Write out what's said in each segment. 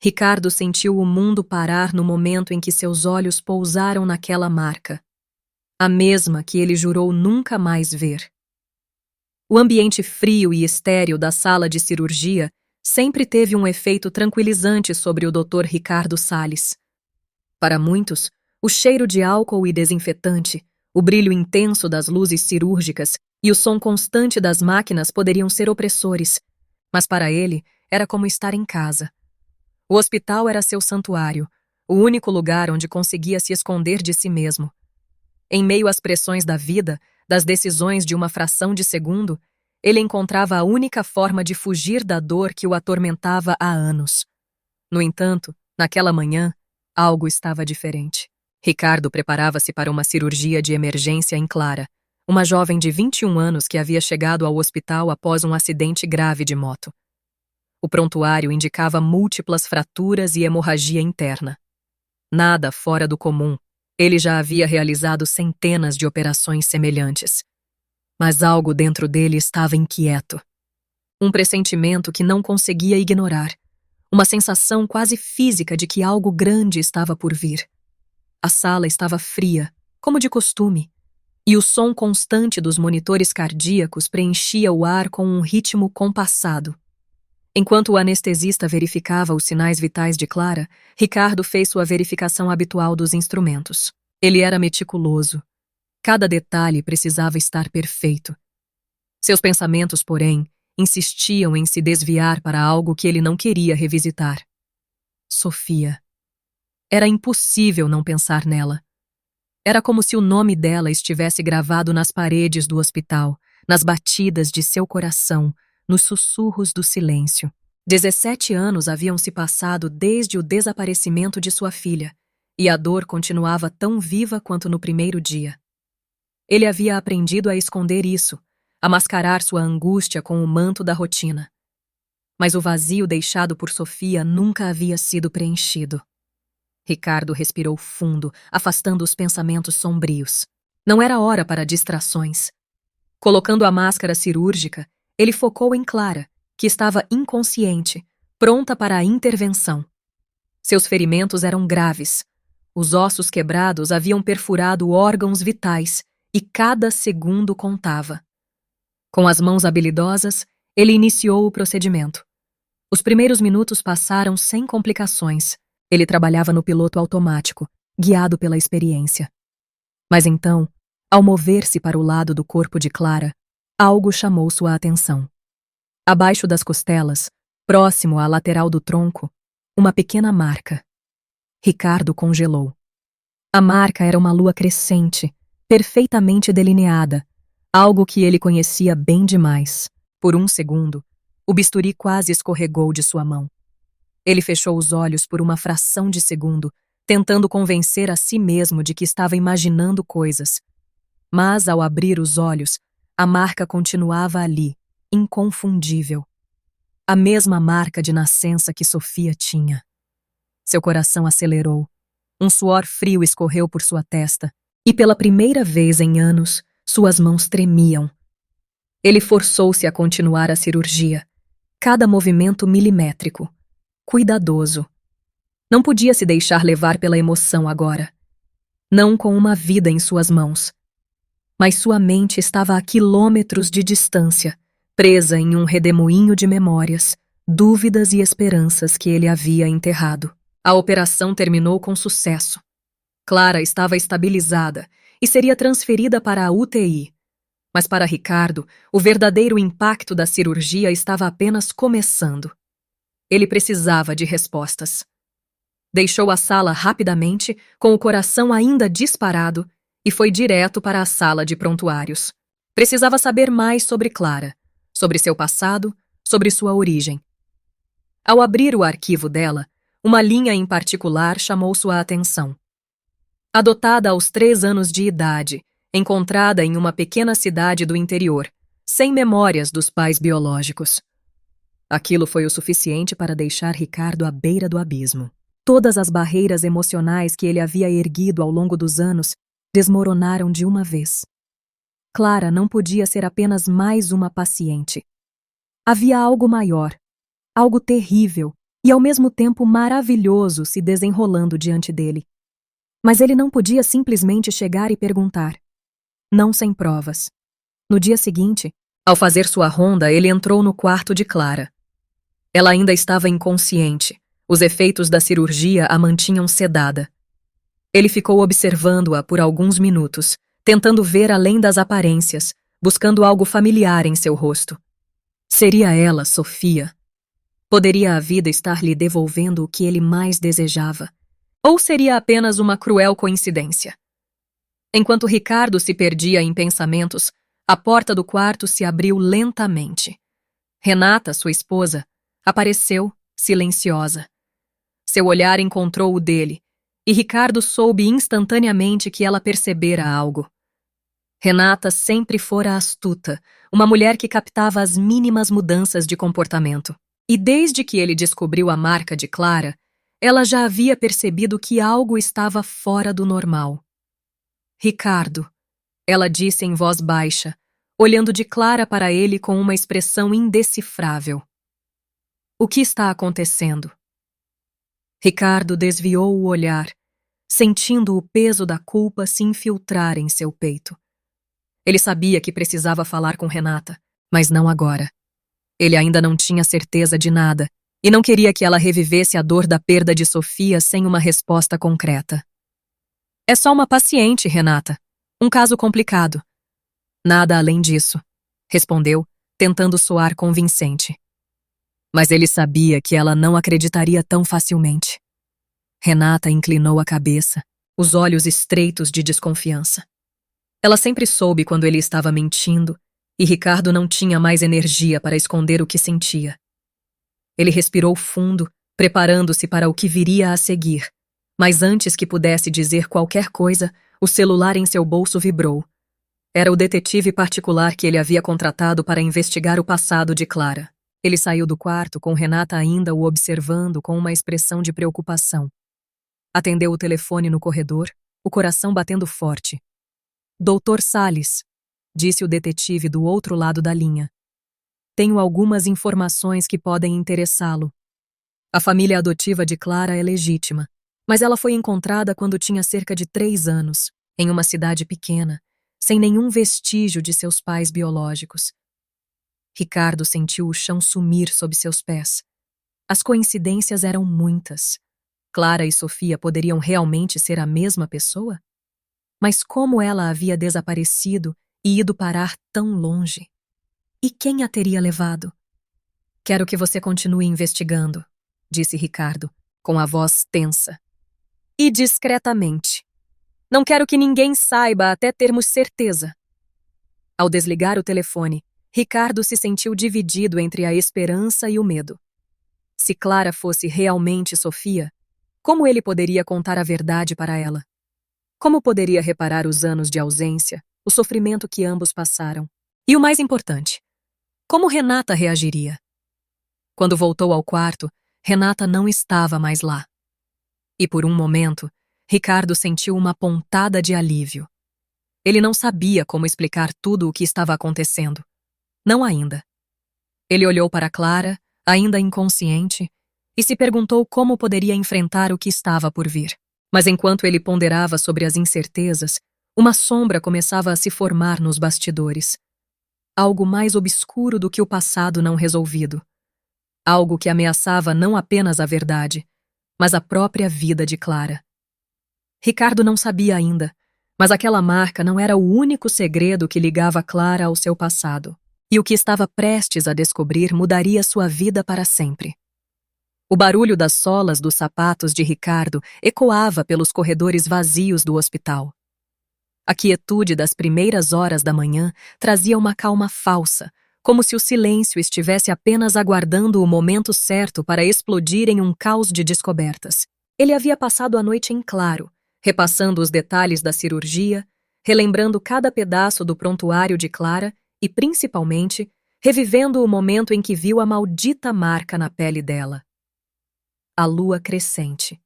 Ricardo sentiu o mundo parar no momento em que seus olhos pousaram naquela marca, a mesma que ele jurou nunca mais ver. O ambiente frio e estéril da sala de cirurgia sempre teve um efeito tranquilizante sobre o Dr. Ricardo Salles. Para muitos, o cheiro de álcool e desinfetante, o brilho intenso das luzes cirúrgicas e o som constante das máquinas poderiam ser opressores, mas para ele era como estar em casa. O hospital era seu santuário, o único lugar onde conseguia se esconder de si mesmo. Em meio às pressões da vida, das decisões de uma fração de segundo, ele encontrava a única forma de fugir da dor que o atormentava há anos. No entanto, naquela manhã, algo estava diferente. Ricardo preparava-se para uma cirurgia de emergência em Clara, uma jovem de 21 anos que havia chegado ao hospital após um acidente grave de moto. O prontuário indicava múltiplas fraturas e hemorragia interna. Nada fora do comum. Ele já havia realizado centenas de operações semelhantes. Mas algo dentro dele estava inquieto. Um pressentimento que não conseguia ignorar. Uma sensação quase física de que algo grande estava por vir. A sala estava fria, como de costume, e o som constante dos monitores cardíacos preenchia o ar com um ritmo compassado. Enquanto o anestesista verificava os sinais vitais de Clara, Ricardo fez sua verificação habitual dos instrumentos. Ele era meticuloso. Cada detalhe precisava estar perfeito. Seus pensamentos, porém, insistiam em se desviar para algo que ele não queria revisitar. Sofia. Era impossível não pensar nela. Era como se o nome dela estivesse gravado nas paredes do hospital, nas batidas de seu coração, nos sussurros do silêncio. 17 anos haviam se passado desde o desaparecimento de sua filha, e a dor continuava tão viva quanto no primeiro dia. Ele havia aprendido a esconder isso, a mascarar sua angústia com o manto da rotina. Mas o vazio deixado por Sofia nunca havia sido preenchido. Ricardo respirou fundo, afastando os pensamentos sombrios. Não era hora para distrações. Colocando a máscara cirúrgica, ele focou em Clara, que estava inconsciente, pronta para a intervenção. Seus ferimentos eram graves. Os ossos quebrados haviam perfurado órgãos vitais e cada segundo contava. Com as mãos habilidosas, ele iniciou o procedimento. Os primeiros minutos passaram sem complicações. Ele trabalhava no piloto automático, guiado pela experiência. Mas então, ao mover-se para o lado do corpo de Clara, algo chamou sua atenção. Abaixo das costelas, próximo à lateral do tronco, uma pequena marca. Ricardo congelou. A marca era uma lua crescente, perfeitamente delineada, algo que ele conhecia bem demais. Por um segundo, o bisturi quase escorregou de sua mão. Ele fechou os olhos por uma fração de segundo, tentando convencer a si mesmo de que estava imaginando coisas. Mas, ao abrir os olhos, a marca continuava ali, inconfundível. A mesma marca de nascença que Sofia tinha. Seu coração acelerou. Um suor frio escorreu por sua testa, e pela primeira vez em anos, suas mãos tremiam. Ele forçou-se a continuar a cirurgia, cada movimento milimétrico, cuidadoso. Não podia se deixar levar pela emoção agora. Não com uma vida em suas mãos. Mas sua mente estava a quilômetros de distância, presa em um redemoinho de memórias, dúvidas e esperanças que ele havia enterrado. A operação terminou com sucesso. Clara estava estabilizada e seria transferida para a UTI. Mas para Ricardo, o verdadeiro impacto da cirurgia estava apenas começando. Ele precisava de respostas. Deixou a sala rapidamente, com o coração ainda disparado, e foi direto para a sala de prontuários. Precisava saber mais sobre Clara, sobre seu passado, sobre sua origem. Ao abrir o arquivo dela, uma linha em particular chamou sua atenção. Adotada aos 3 anos de idade, encontrada em uma pequena cidade do interior, sem memórias dos pais biológicos. Aquilo foi o suficiente para deixar Ricardo à beira do abismo. Todas as barreiras emocionais que ele havia erguido ao longo dos anos desmoronaram de uma vez. Clara não podia ser apenas mais uma paciente. Havia algo maior, algo terrível, e ao mesmo tempo maravilhoso se desenrolando diante dele. Mas ele não podia simplesmente chegar e perguntar. Não sem provas. No dia seguinte, ao fazer sua ronda, ele entrou no quarto de Clara. Ela ainda estava inconsciente. Os efeitos da cirurgia a mantinham sedada. Ele ficou observando-a por alguns minutos, tentando ver além das aparências, buscando algo familiar em seu rosto. Seria ela, Sofia? Poderia a vida estar lhe devolvendo o que ele mais desejava? Ou seria apenas uma cruel coincidência? Enquanto Ricardo se perdia em pensamentos, a porta do quarto se abriu lentamente. Renata, sua esposa, apareceu, silenciosa. Seu olhar encontrou o dele, e Ricardo soube instantaneamente que ela percebera algo. Renata sempre fora astuta, uma mulher que captava as mínimas mudanças de comportamento. E desde que ele descobriu a marca de Clara, ela já havia percebido que algo estava fora do normal. Ricardo, ela disse em voz baixa, olhando de Clara para ele com uma expressão indecifrável. O que está acontecendo? Ricardo desviou o olhar, sentindo o peso da culpa se infiltrar em seu peito. Ele sabia que precisava falar com Renata, mas não agora. Ele ainda não tinha certeza de nada e não queria que ela revivesse a dor da perda de Sofia sem uma resposta concreta. É só uma paciente, Renata. Um caso complicado. Nada além disso, respondeu, tentando soar convincente. Mas ele sabia que ela não acreditaria tão facilmente. Renata inclinou a cabeça, os olhos estreitos de desconfiança. Ela sempre soube quando ele estava mentindo, e Ricardo não tinha mais energia para esconder o que sentia. Ele respirou fundo, preparando-se para o que viria a seguir, mas antes que pudesse dizer qualquer coisa, o celular em seu bolso vibrou. Era o detetive particular que ele havia contratado para investigar o passado de Clara. Ele saiu do quarto com Renata ainda o observando com uma expressão de preocupação. Atendeu o telefone no corredor, o coração batendo forte. Doutor Salles, disse o detetive do outro lado da linha. Tenho algumas informações que podem interessá-lo. A família adotiva de Clara é legítima, mas ela foi encontrada quando tinha cerca de 3 anos, em uma cidade pequena, sem nenhum vestígio de seus pais biológicos. Ricardo sentiu o chão sumir sob seus pés. As coincidências eram muitas. Clara e Sofia poderiam realmente ser a mesma pessoa? Mas como ela havia desaparecido e ido parar tão longe? E quem a teria levado? Quero que você continue investigando, disse Ricardo, com a voz tensa. E discretamente. Não quero que ninguém saiba até termos certeza. Ao desligar o telefone, Ricardo se sentiu dividido entre a esperança e o medo. Se Clara fosse realmente Sofia, como ele poderia contar a verdade para ela? Como poderia reparar os anos de ausência, o sofrimento que ambos passaram? E o mais importante, como Renata reagiria? Quando voltou ao quarto, Renata não estava mais lá. E por um momento, Ricardo sentiu uma pontada de alívio. Ele não sabia como explicar tudo o que estava acontecendo. Não ainda. Ele olhou para Clara, ainda inconsciente, e se perguntou como poderia enfrentar o que estava por vir. Mas enquanto ele ponderava sobre as incertezas, uma sombra começava a se formar nos bastidores. Algo mais obscuro do que o passado não resolvido. Algo que ameaçava não apenas a verdade, mas a própria vida de Clara. Ricardo não sabia ainda, mas aquela marca não era o único segredo que ligava Clara ao seu passado. E o que estava prestes a descobrir mudaria sua vida para sempre. O barulho das solas dos sapatos de Ricardo ecoava pelos corredores vazios do hospital. A quietude das primeiras horas da manhã trazia uma calma falsa, como se o silêncio estivesse apenas aguardando o momento certo para explodir em um caos de descobertas. Ele havia passado a noite em claro, repassando os detalhes da cirurgia, relembrando cada pedaço do prontuário de Clara e, principalmente, revivendo o momento em que viu a maldita marca na pele dela. A lua crescente.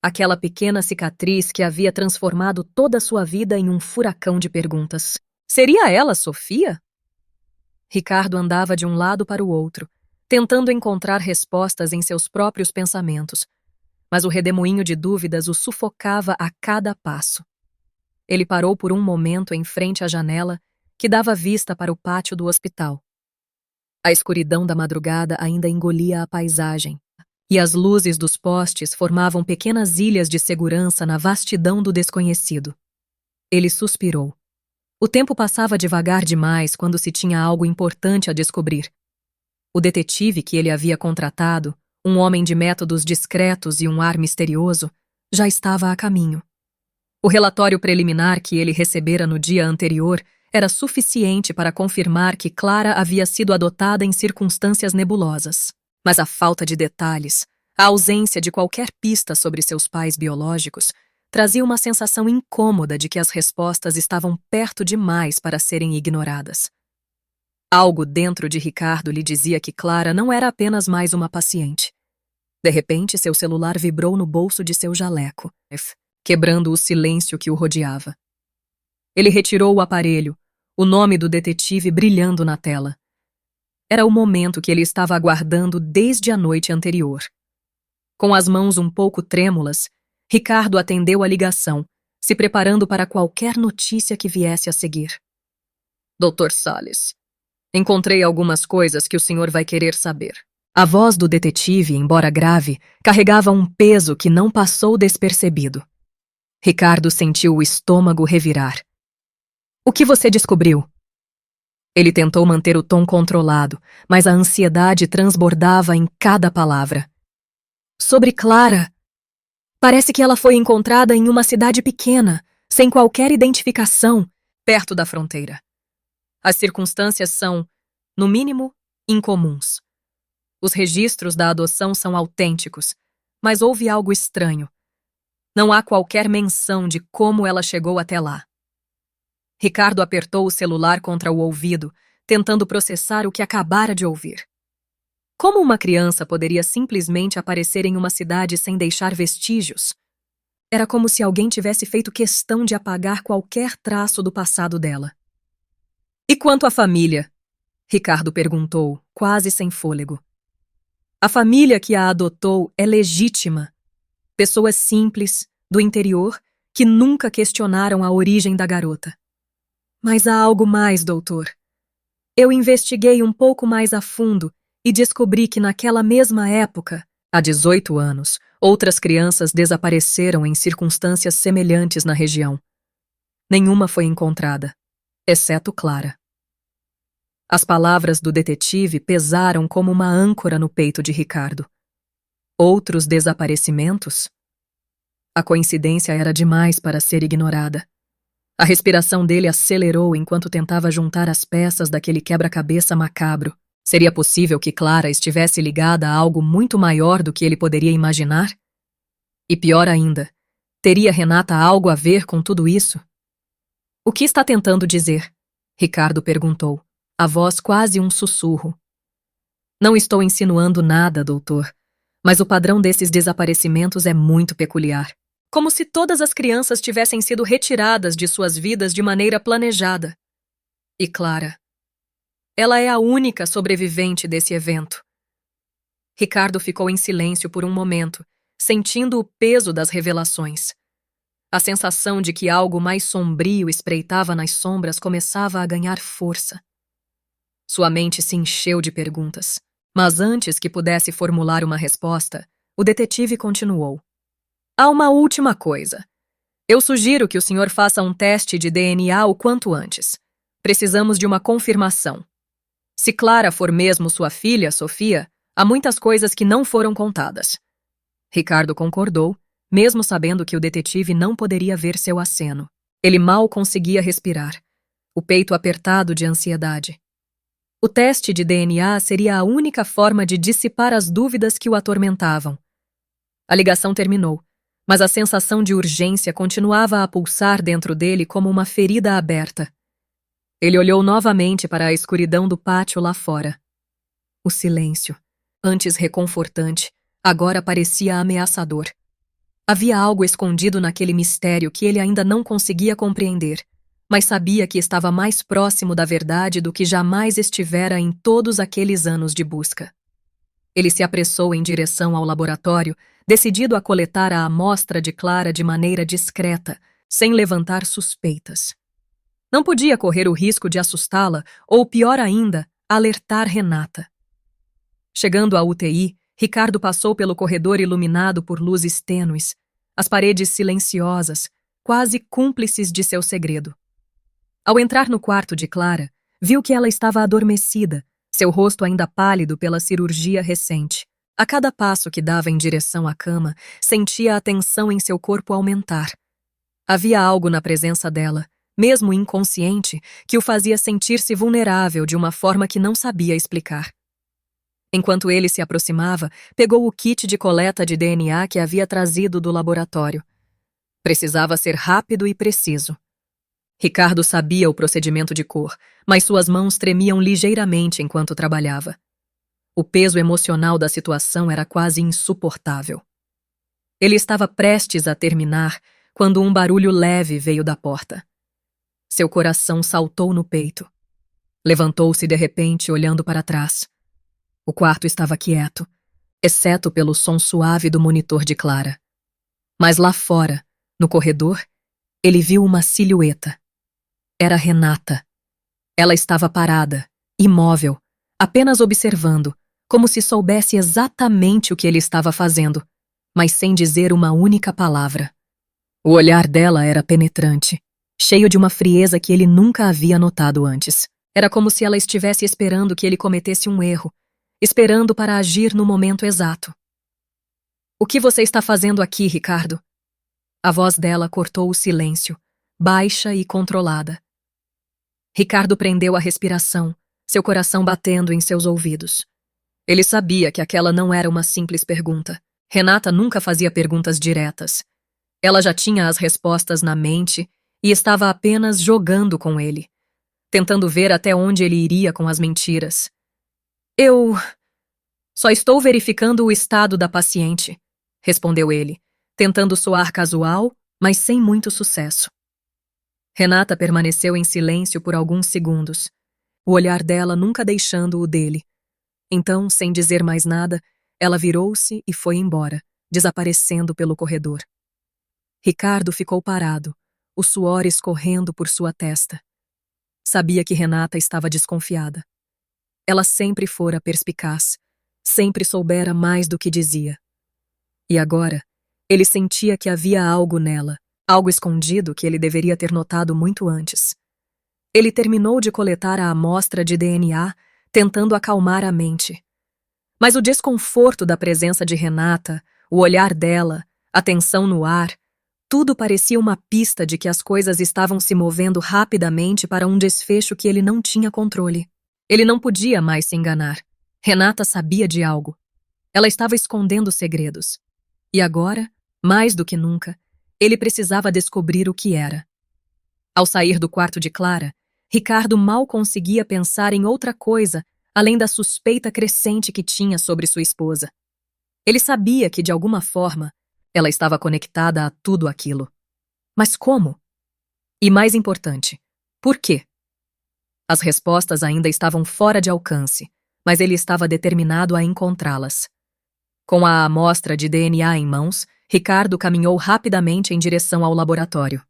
Aquela pequena cicatriz que havia transformado toda a sua vida em um furacão de perguntas. Seria ela Sofia? Ricardo andava de um lado para o outro, tentando encontrar respostas em seus próprios pensamentos, mas o redemoinho de dúvidas o sufocava a cada passo. Ele parou por um momento em frente à janela que dava vista para o pátio do hospital. A escuridão da madrugada ainda engolia a paisagem, e as luzes dos postes formavam pequenas ilhas de segurança na vastidão do desconhecido. Ele suspirou. O tempo passava devagar demais quando se tinha algo importante a descobrir. O detetive que ele havia contratado, um homem de métodos discretos e um ar misterioso, já estava a caminho. O relatório preliminar que ele recebera no dia anterior era suficiente para confirmar que Clara havia sido adotada em circunstâncias nebulosas. Mas a falta de detalhes, a ausência de qualquer pista sobre seus pais biológicos, trazia uma sensação incômoda de que as respostas estavam perto demais para serem ignoradas. Algo dentro de Ricardo lhe dizia que Clara não era apenas mais uma paciente. De repente, seu celular vibrou no bolso de seu jaleco, quebrando o silêncio que o rodeava. Ele retirou o aparelho, o nome do detetive brilhando na tela. Era o momento que ele estava aguardando desde a noite anterior. Com as mãos um pouco trêmulas, Ricardo atendeu a ligação, se preparando para qualquer notícia que viesse a seguir. Dr. Salles, encontrei algumas coisas que o senhor vai querer saber. A voz do detetive, embora grave, carregava um peso que não passou despercebido. Ricardo sentiu o estômago revirar. O que você descobriu? Ele tentou manter o tom controlado, mas a ansiedade transbordava em cada palavra. Sobre Clara. Parece que ela foi encontrada em uma cidade pequena, sem qualquer identificação, perto da fronteira. As circunstâncias são, no mínimo, incomuns. Os registros da adoção são autênticos, mas houve algo estranho. Não há qualquer menção de como ela chegou até lá. Ricardo apertou o celular contra o ouvido, tentando processar o que acabara de ouvir. Como uma criança poderia simplesmente aparecer em uma cidade sem deixar vestígios? Era como se alguém tivesse feito questão de apagar qualquer traço do passado dela. E quanto à família? Ricardo perguntou, quase sem fôlego. A família que a adotou é legítima. Pessoas simples, do interior, que nunca questionaram a origem da garota. Mas há algo mais, doutor. Eu investiguei um pouco mais a fundo e descobri que naquela mesma época, há 18 anos, outras crianças desapareceram em circunstâncias semelhantes na região. Nenhuma foi encontrada, exceto Clara. As palavras do detetive pesaram como uma âncora no peito de Ricardo. Outros desaparecimentos? A coincidência era demais para ser ignorada. A respiração dele acelerou enquanto tentava juntar as peças daquele quebra-cabeça macabro. Seria possível que Clara estivesse ligada a algo muito maior do que ele poderia imaginar? E pior ainda, teria Renata algo a ver com tudo isso? O que está tentando dizer? Ricardo perguntou, a voz quase um sussurro. Não estou insinuando nada, doutor, mas o padrão desses desaparecimentos é muito peculiar. Como se todas as crianças tivessem sido retiradas de suas vidas de maneira planejada. E Clara. Ela é a única sobrevivente desse evento. Ricardo ficou em silêncio por um momento, sentindo o peso das revelações. A sensação de que algo mais sombrio espreitava nas sombras começava a ganhar força. Sua mente se encheu de perguntas. Mas antes que pudesse formular uma resposta, o detetive continuou. Há uma última coisa. Eu sugiro que o senhor faça um teste de DNA o quanto antes. Precisamos de uma confirmação. Se Clara for mesmo sua filha, Sofia, há muitas coisas que não foram contadas. Ricardo concordou, mesmo sabendo que o detetive não poderia ver seu aceno. Ele mal conseguia respirar, o peito apertado de ansiedade. O teste de DNA seria a única forma de dissipar as dúvidas que o atormentavam. A ligação terminou. Mas a sensação de urgência continuava a pulsar dentro dele como uma ferida aberta. Ele olhou novamente para a escuridão do pátio lá fora. O silêncio, antes reconfortante, agora parecia ameaçador. Havia algo escondido naquele mistério que ele ainda não conseguia compreender, mas sabia que estava mais próximo da verdade do que jamais estivera em todos aqueles anos de busca. Ele se apressou em direção ao laboratório, decidido a coletar a amostra de Clara de maneira discreta, sem levantar suspeitas. Não podia correr o risco de assustá-la ou, pior ainda, alertar Renata. Chegando à UTI, Ricardo passou pelo corredor iluminado por luzes tênues, as paredes silenciosas, quase cúmplices de seu segredo. Ao entrar no quarto de Clara, viu que ela estava adormecida, seu rosto ainda pálido pela cirurgia recente. A cada passo que dava em direção à cama, sentia a tensão em seu corpo aumentar. Havia algo na presença dela, mesmo inconsciente, que o fazia sentir-se vulnerável de uma forma que não sabia explicar. Enquanto ele se aproximava, pegou o kit de coleta de DNA que havia trazido do laboratório. Precisava ser rápido e preciso. Ricardo sabia o procedimento de cor, mas suas mãos tremiam ligeiramente enquanto trabalhava. O peso emocional da situação era quase insuportável. Ele estava prestes a terminar quando um barulho leve veio da porta. Seu coração saltou no peito. Levantou-se de repente, olhando para trás. O quarto estava quieto, exceto pelo som suave do monitor de Clara. Mas lá fora, no corredor, ele viu uma silhueta. Era Renata. Ela estava parada, imóvel, apenas observando, como se soubesse exatamente o que ele estava fazendo, mas sem dizer uma única palavra. O olhar dela era penetrante, cheio de uma frieza que ele nunca havia notado antes. Era como se ela estivesse esperando que ele cometesse um erro, esperando para agir no momento exato. "O que você está fazendo aqui, Ricardo?" A voz dela cortou o silêncio, baixa e controlada. Ricardo prendeu a respiração, seu coração batendo em seus ouvidos. Ele sabia que aquela não era uma simples pergunta. Renata nunca fazia perguntas diretas. Ela já tinha as respostas na mente e estava apenas jogando com ele, tentando ver até onde ele iria com as mentiras. "Eu só estou verificando o estado da paciente", respondeu ele, tentando soar casual, mas sem muito sucesso. Renata permaneceu em silêncio por alguns segundos, o olhar dela nunca deixando o dele. Então, sem dizer mais nada, ela virou-se e foi embora, desaparecendo pelo corredor. Ricardo ficou parado, o suor escorrendo por sua testa. Sabia que Renata estava desconfiada. Ela sempre fora perspicaz, sempre soubera mais do que dizia. E agora, ele sentia que havia algo nela, algo escondido que ele deveria ter notado muito antes. Ele terminou de coletar a amostra de DNA, tentando acalmar a mente. Mas o desconforto da presença de Renata, o olhar dela, a tensão no ar, tudo parecia uma pista de que as coisas estavam se movendo rapidamente para um desfecho que ele não tinha controle. Ele não podia mais se enganar. Renata sabia de algo. Ela estava escondendo segredos. E agora, mais do que nunca, ele precisava descobrir o que era. Ao sair do quarto de Clara, Ricardo mal conseguia pensar em outra coisa além da suspeita crescente que tinha sobre sua esposa. Ele sabia que, de alguma forma, ela estava conectada a tudo aquilo. Mas como? E mais importante, por quê? As respostas ainda estavam fora de alcance, mas ele estava determinado a encontrá-las. Com a amostra de DNA em mãos, Ricardo caminhou rapidamente em direção ao laboratório.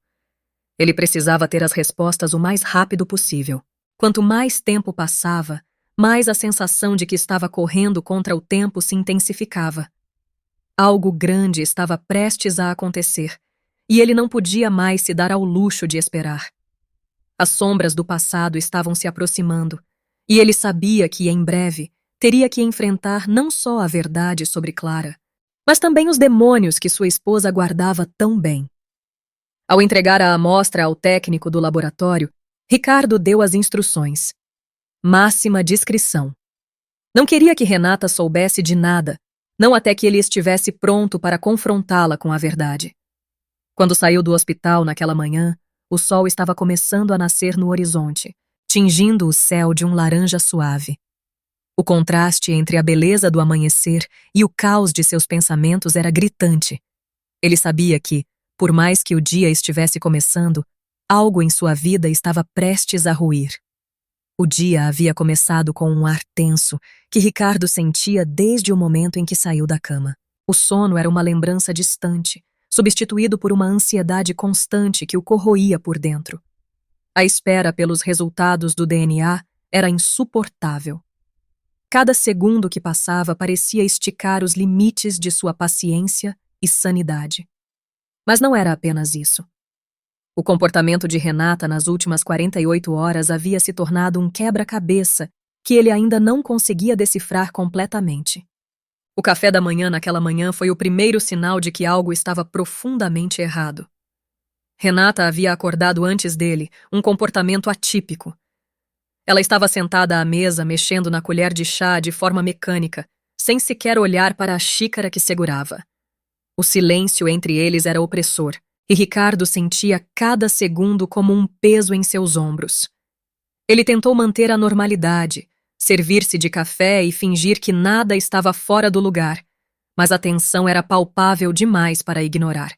Ele precisava ter as respostas o mais rápido possível. Quanto mais tempo passava, mais a sensação de que estava correndo contra o tempo se intensificava. Algo grande estava prestes a acontecer, e ele não podia mais se dar ao luxo de esperar. As sombras do passado estavam se aproximando, e ele sabia que, em breve, teria que enfrentar não só a verdade sobre Clara, mas também os demônios que sua esposa guardava tão bem. Ao entregar a amostra ao técnico do laboratório, Ricardo deu as instruções. Máxima discrição. Não queria que Renata soubesse de nada, não até que ele estivesse pronto para confrontá-la com a verdade. Quando saiu do hospital naquela manhã, o sol estava começando a nascer no horizonte, tingindo o céu de um laranja suave. O contraste entre a beleza do amanhecer e o caos de seus pensamentos era gritante. Ele sabia que, por mais que o dia estivesse começando, algo em sua vida estava prestes a ruir. O dia havia começado com um ar tenso que Ricardo sentia desde o momento em que saiu da cama. O sono era uma lembrança distante, substituído por uma ansiedade constante que o corroía por dentro. A espera pelos resultados do DNA era insuportável. Cada segundo que passava parecia esticar os limites de sua paciência e sanidade. Mas não era apenas isso. O comportamento de Renata nas últimas 48 horas havia se tornado um quebra-cabeça que ele ainda não conseguia decifrar completamente. O café da manhã naquela manhã foi o primeiro sinal de que algo estava profundamente errado. Renata havia acordado antes dele, um comportamento atípico. Ela estava sentada à mesa, mexendo na colher de chá de forma mecânica, sem sequer olhar para a xícara que segurava. O silêncio entre eles era opressor, e Ricardo sentia cada segundo como um peso em seus ombros. Ele tentou manter a normalidade, servir-se de café e fingir que nada estava fora do lugar, mas a tensão era palpável demais para ignorar.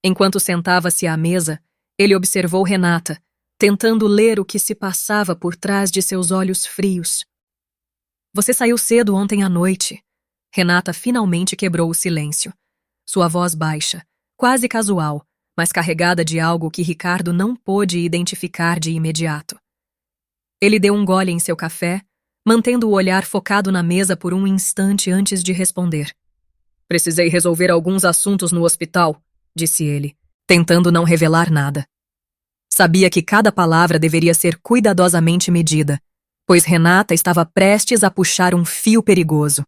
Enquanto sentava-se à mesa, ele observou Renata, tentando ler o que se passava por trás de seus olhos frios. Você saiu cedo ontem à noite. Renata finalmente quebrou o silêncio. Sua voz baixa, quase casual, mas carregada de algo que Ricardo não pôde identificar de imediato. Ele deu um gole em seu café, mantendo o olhar focado na mesa por um instante antes de responder. Precisei resolver alguns assuntos no hospital, disse ele, tentando não revelar nada. Sabia que cada palavra deveria ser cuidadosamente medida, pois Renata estava prestes a puxar um fio perigoso.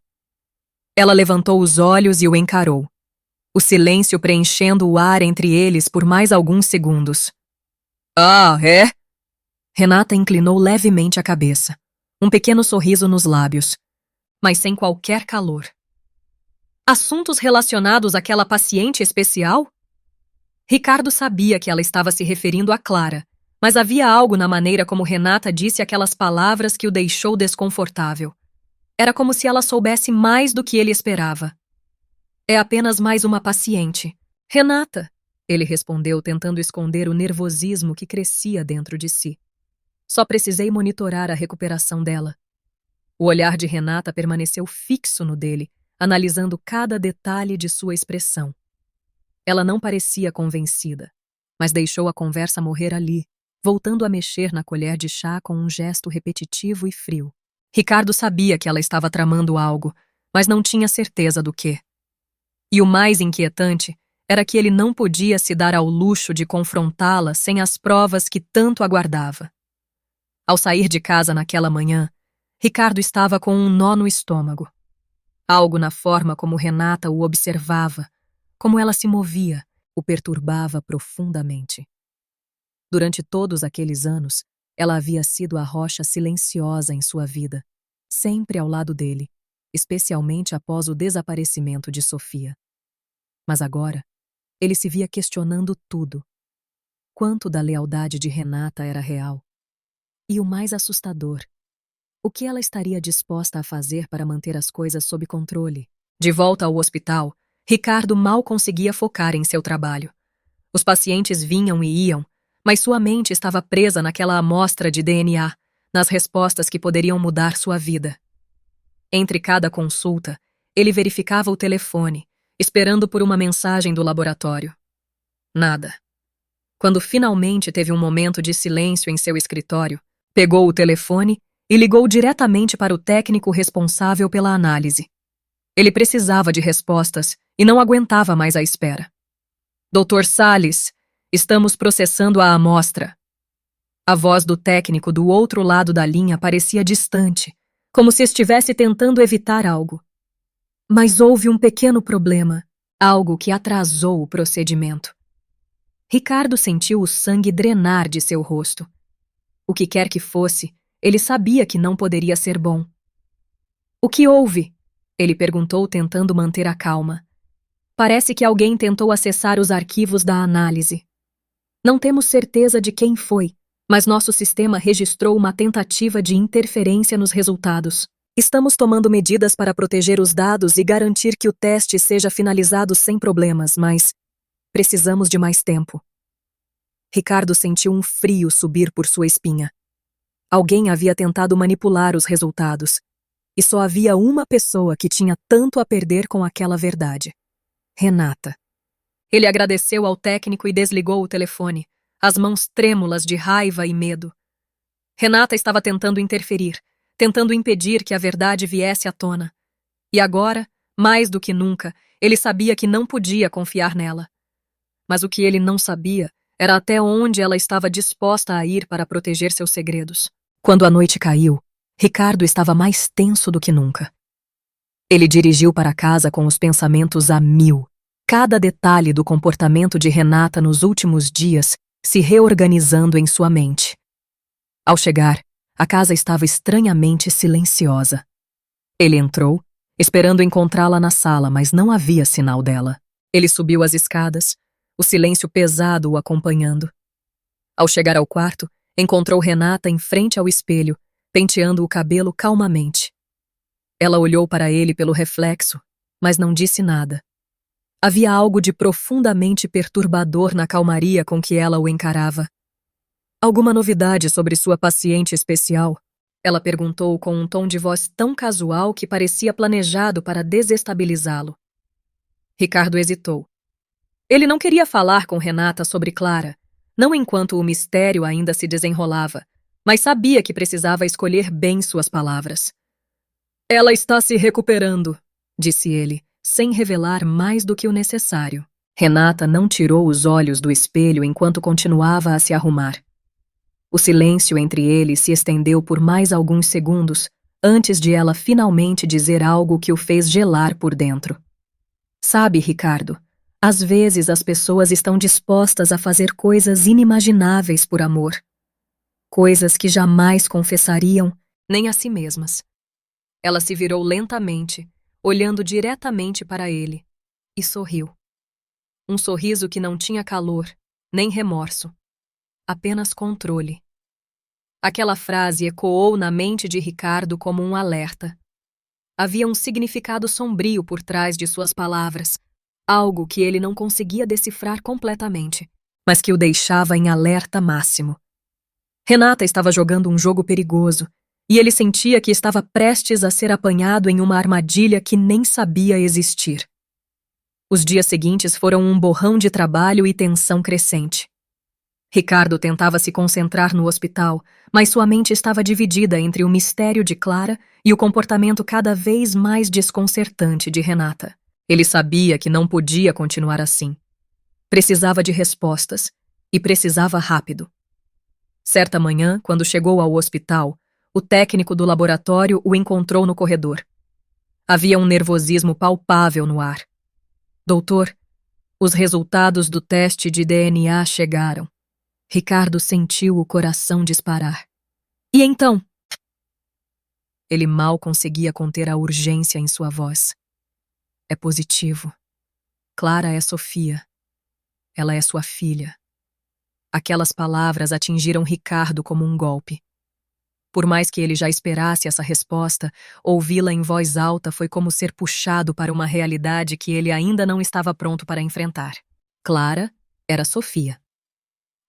Ela levantou os olhos e o encarou, o silêncio preenchendo o ar entre eles por mais alguns segundos. Ah, é? Renata inclinou levemente a cabeça, um pequeno sorriso nos lábios, mas sem qualquer calor. Assuntos relacionados àquela paciente especial? Ricardo sabia que ela estava se referindo a Clara, mas havia algo na maneira como Renata disse aquelas palavras que o deixou desconfortável. Era como se ela soubesse mais do que ele esperava. É apenas mais uma paciente. Renata, ele respondeu, tentando esconder o nervosismo que crescia dentro de si. Só precisei monitorar a recuperação dela. O olhar de Renata permaneceu fixo no dele, analisando cada detalhe de sua expressão. Ela não parecia convencida, mas deixou a conversa morrer ali, voltando a mexer na colher de chá com um gesto repetitivo e frio. Ricardo sabia que ela estava tramando algo, mas não tinha certeza do quê. E o mais inquietante era que ele não podia se dar ao luxo de confrontá-la sem as provas que tanto aguardava. Ao sair de casa naquela manhã, Ricardo estava com um nó no estômago. Algo na forma como Renata o observava, como ela se movia, o perturbava profundamente. Durante todos aqueles anos, ela havia sido a rocha silenciosa em sua vida, sempre ao lado dele, especialmente após o desaparecimento de Sofia. Mas agora, ele se via questionando tudo. Quanto da lealdade de Renata era real? E o mais assustador, o que ela estaria disposta a fazer para manter as coisas sob controle? De volta ao hospital, Ricardo mal conseguia focar em seu trabalho. Os pacientes vinham e iam, mas sua mente estava presa naquela amostra de DNA, nas respostas que poderiam mudar sua vida. Entre cada consulta, ele verificava o telefone, esperando por uma mensagem do laboratório. Nada. Quando finalmente teve um momento de silêncio em seu escritório, pegou o telefone e ligou diretamente para o técnico responsável pela análise. Ele precisava de respostas e não aguentava mais a espera. Dr. Salles, estamos processando a amostra. A voz do técnico do outro lado da linha parecia distante, como se estivesse tentando evitar algo. Mas houve um pequeno problema, algo que atrasou o procedimento. Ricardo sentiu o sangue drenar de seu rosto. O que quer que fosse, ele sabia que não poderia ser bom. O que houve? Ele perguntou, tentando manter a calma. Parece que alguém tentou acessar os arquivos da análise. Não temos certeza de quem foi, mas nosso sistema registrou uma tentativa de interferência nos resultados. Estamos tomando medidas para proteger os dados e garantir que o teste seja finalizado sem problemas, mas precisamos de mais tempo. Ricardo sentiu um frio subir por sua espinha. Alguém havia tentado manipular os resultados, e só havia uma pessoa que tinha tanto a perder com aquela verdade: Renata. Ele agradeceu ao técnico e desligou o telefone, as mãos trêmulas de raiva e medo. Renata estava tentando interferir, tentando impedir que a verdade viesse à tona. E agora, mais do que nunca, ele sabia que não podia confiar nela. Mas o que ele não sabia era até onde ela estava disposta a ir para proteger seus segredos. Quando a noite caiu, Ricardo estava mais tenso do que nunca. Ele dirigiu para casa com os pensamentos a mil. Cada detalhe do comportamento de Renata nos últimos dias se reorganizando em sua mente. Ao chegar, a casa estava estranhamente silenciosa. Ele entrou, esperando encontrá-la na sala, mas não havia sinal dela. Ele subiu as escadas, o silêncio pesado o acompanhando. Ao chegar ao quarto, encontrou Renata em frente ao espelho, penteando o cabelo calmamente. Ela olhou para ele pelo reflexo, mas não disse nada. Havia algo de profundamente perturbador na calmaria com que ela o encarava. Alguma novidade sobre sua paciente especial? Ela perguntou com um tom de voz tão casual que parecia planejado para desestabilizá-lo. Ricardo hesitou. Ele não queria falar com Renata sobre Clara, não enquanto o mistério ainda se desenrolava, mas sabia que precisava escolher bem suas palavras. Ela está se recuperando, disse ele, sem revelar mais do que o necessário. Renata não tirou os olhos do espelho enquanto continuava a se arrumar. O silêncio entre eles se estendeu por mais alguns segundos, antes de ela finalmente dizer algo que o fez gelar por dentro. Sabe, Ricardo, às vezes as pessoas estão dispostas a fazer coisas inimagináveis por amor. Coisas que jamais confessariam, nem a si mesmas. Ela se virou lentamente, olhando diretamente para ele, e sorriu. Um sorriso que não tinha calor, nem remorso. Apenas controle. Aquela frase ecoou na mente de Ricardo como um alerta. Havia um significado sombrio por trás de suas palavras, algo que ele não conseguia decifrar completamente, mas que o deixava em alerta máximo. Renata estava jogando um jogo perigoso, e ele sentia que estava prestes a ser apanhado em uma armadilha que nem sabia existir. Os dias seguintes foram um borrão de trabalho e tensão crescente. Ricardo tentava se concentrar no hospital, mas sua mente estava dividida entre o mistério de Clara e o comportamento cada vez mais desconcertante de Renata. Ele sabia que não podia continuar assim. Precisava de respostas, e precisava rápido. Certa manhã, quando chegou ao hospital, o técnico do laboratório o encontrou no corredor. Havia um nervosismo palpável no ar. Doutor, os resultados do teste de DNA chegaram. Ricardo sentiu o coração disparar. E então? Ele mal conseguia conter a urgência em sua voz. É positivo. Clara é Sofia. Ela é sua filha. Aquelas palavras atingiram Ricardo como um golpe. Por mais que ele já esperasse essa resposta, ouvi-la em voz alta foi como ser puxado para uma realidade que ele ainda não estava pronto para enfrentar. Clara era Sofia.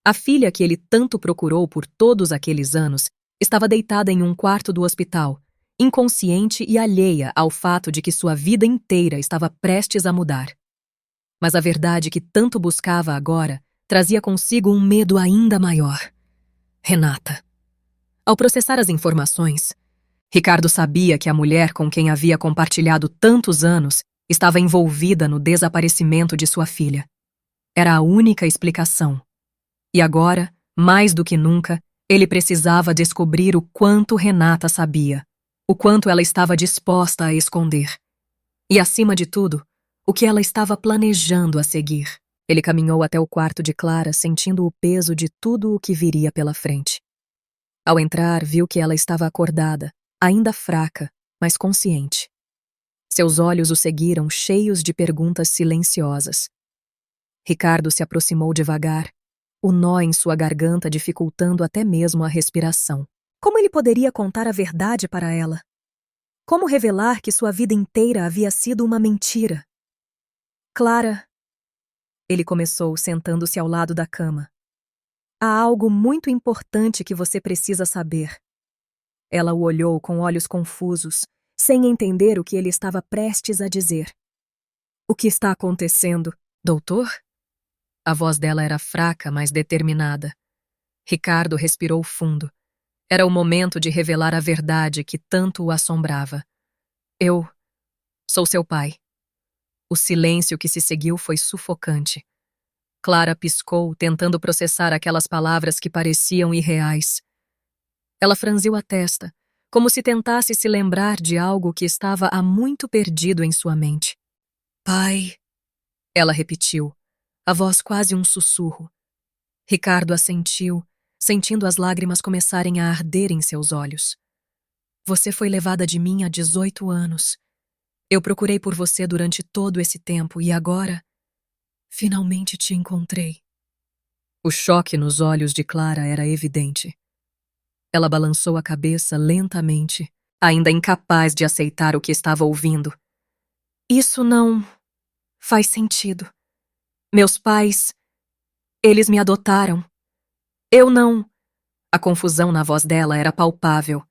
A filha que ele tanto procurou por todos aqueles anos estava deitada em um quarto do hospital, inconsciente e alheia ao fato de que sua vida inteira estava prestes a mudar. Mas a verdade que tanto buscava agora trazia consigo um medo ainda maior. Renata. Ao processar as informações, Ricardo sabia que a mulher com quem havia compartilhado tantos anos estava envolvida no desaparecimento de sua filha. Era a única explicação. E agora, mais do que nunca, ele precisava descobrir o quanto Renata sabia, o quanto ela estava disposta a esconder. E, acima de tudo, o que ela estava planejando a seguir. Ele caminhou até o quarto de Clara, sentindo o peso de tudo o que viria pela frente. Ao entrar, viu que ela estava acordada, ainda fraca, mas consciente. Seus olhos o seguiram, cheios de perguntas silenciosas. Ricardo se aproximou devagar, o nó em sua garganta dificultando até mesmo a respiração. Como ele poderia contar a verdade para ela? Como revelar que sua vida inteira havia sido uma mentira? Clara, ele começou sentando-se ao lado da cama. Há algo muito importante que você precisa saber. Ela o olhou com olhos confusos, sem entender o que ele estava prestes a dizer. O que está acontecendo, doutor? A voz dela era fraca, mas determinada. Ricardo respirou fundo. Era o momento de revelar a verdade que tanto o assombrava. Eu sou seu pai. O silêncio que se seguiu foi sufocante. Clara piscou, tentando processar aquelas palavras que pareciam irreais. Ela franziu a testa, como se tentasse se lembrar de algo que estava há muito perdido em sua mente. Pai, ela repetiu, a voz quase um sussurro. Ricardo assentiu, sentindo as lágrimas começarem a arder em seus olhos. Você foi levada de mim há 18 anos. Eu procurei por você durante todo esse tempo e agora, finalmente te encontrei. O choque nos olhos de Clara era evidente. Ela balançou a cabeça lentamente, ainda incapaz de aceitar o que estava ouvindo. Isso não faz sentido. Meus pais, eles me adotaram. Eu não. A confusão na voz dela era palpável.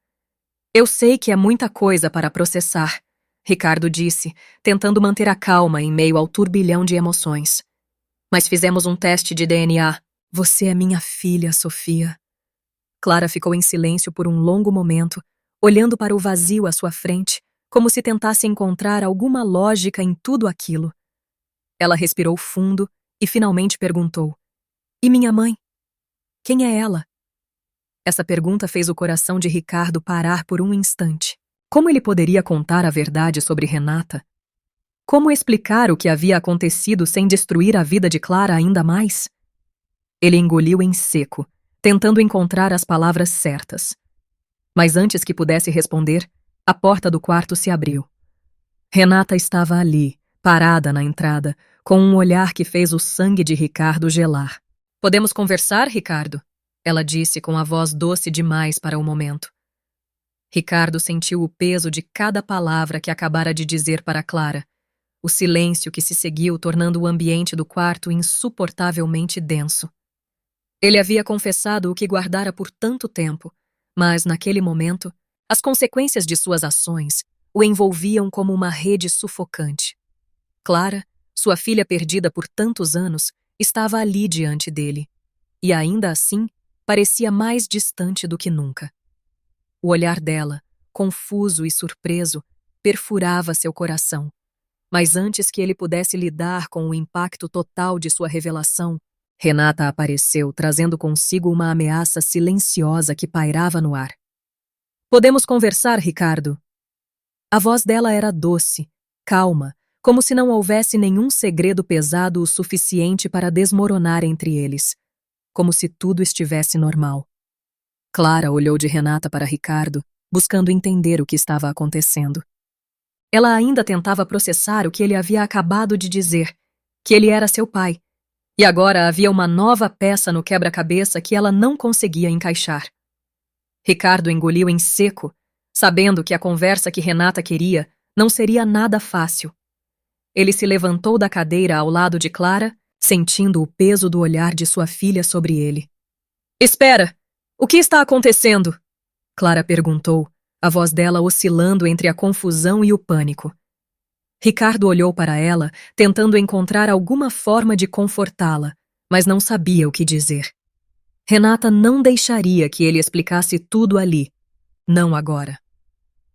Eu sei que é muita coisa para processar, Ricardo disse, tentando manter a calma em meio ao turbilhão de emoções. Mas fizemos um teste de DNA. Você é minha filha, Sofia. Clara ficou em silêncio por um longo momento, olhando para o vazio à sua frente, como se tentasse encontrar alguma lógica em tudo aquilo. Ela respirou fundo e finalmente perguntou: E minha mãe? Quem é ela? Essa pergunta fez o coração de Ricardo parar por um instante. Como ele poderia contar a verdade sobre Renata? Como explicar o que havia acontecido sem destruir a vida de Clara ainda mais? Ele engoliu em seco, tentando encontrar as palavras certas. Mas antes que pudesse responder, a porta do quarto se abriu. Renata estava ali, parada na entrada, com um olhar que fez o sangue de Ricardo gelar. Podemos conversar, Ricardo? Ela disse com a voz doce demais para o momento. Ricardo sentiu o peso de cada palavra que acabara de dizer para Clara, o silêncio que se seguiu tornando o ambiente do quarto insuportavelmente denso. Ele havia confessado o que guardara por tanto tempo, mas, naquele momento, as consequências de suas ações o envolviam como uma rede sufocante. Clara, sua filha perdida por tantos anos, estava ali diante dele, e ainda assim parecia mais distante do que nunca. O olhar dela, confuso e surpreso, perfurava seu coração, mas antes que ele pudesse lidar com o impacto total de sua revelação, Renata apareceu, trazendo consigo uma ameaça silenciosa que pairava no ar. Podemos conversar, Ricardo? A voz dela era doce, calma, como se não houvesse nenhum segredo pesado o suficiente para desmoronar entre eles, como se tudo estivesse normal. Clara olhou de Renata para Ricardo, buscando entender o que estava acontecendo. Ela ainda tentava processar o que ele havia acabado de dizer, que ele era seu pai, e agora havia uma nova peça no quebra-cabeça que ela não conseguia encaixar. Ricardo engoliu em seco, sabendo que a conversa que Renata queria não seria nada fácil. Ele se levantou da cadeira ao lado de Clara, sentindo o peso do olhar de sua filha sobre ele. Espera! O que está acontecendo? Clara perguntou, a voz dela oscilando entre a confusão e o pânico. Ricardo olhou para ela, tentando encontrar alguma forma de confortá-la, mas não sabia o que dizer. Renata não deixaria que ele explicasse tudo ali. Não agora.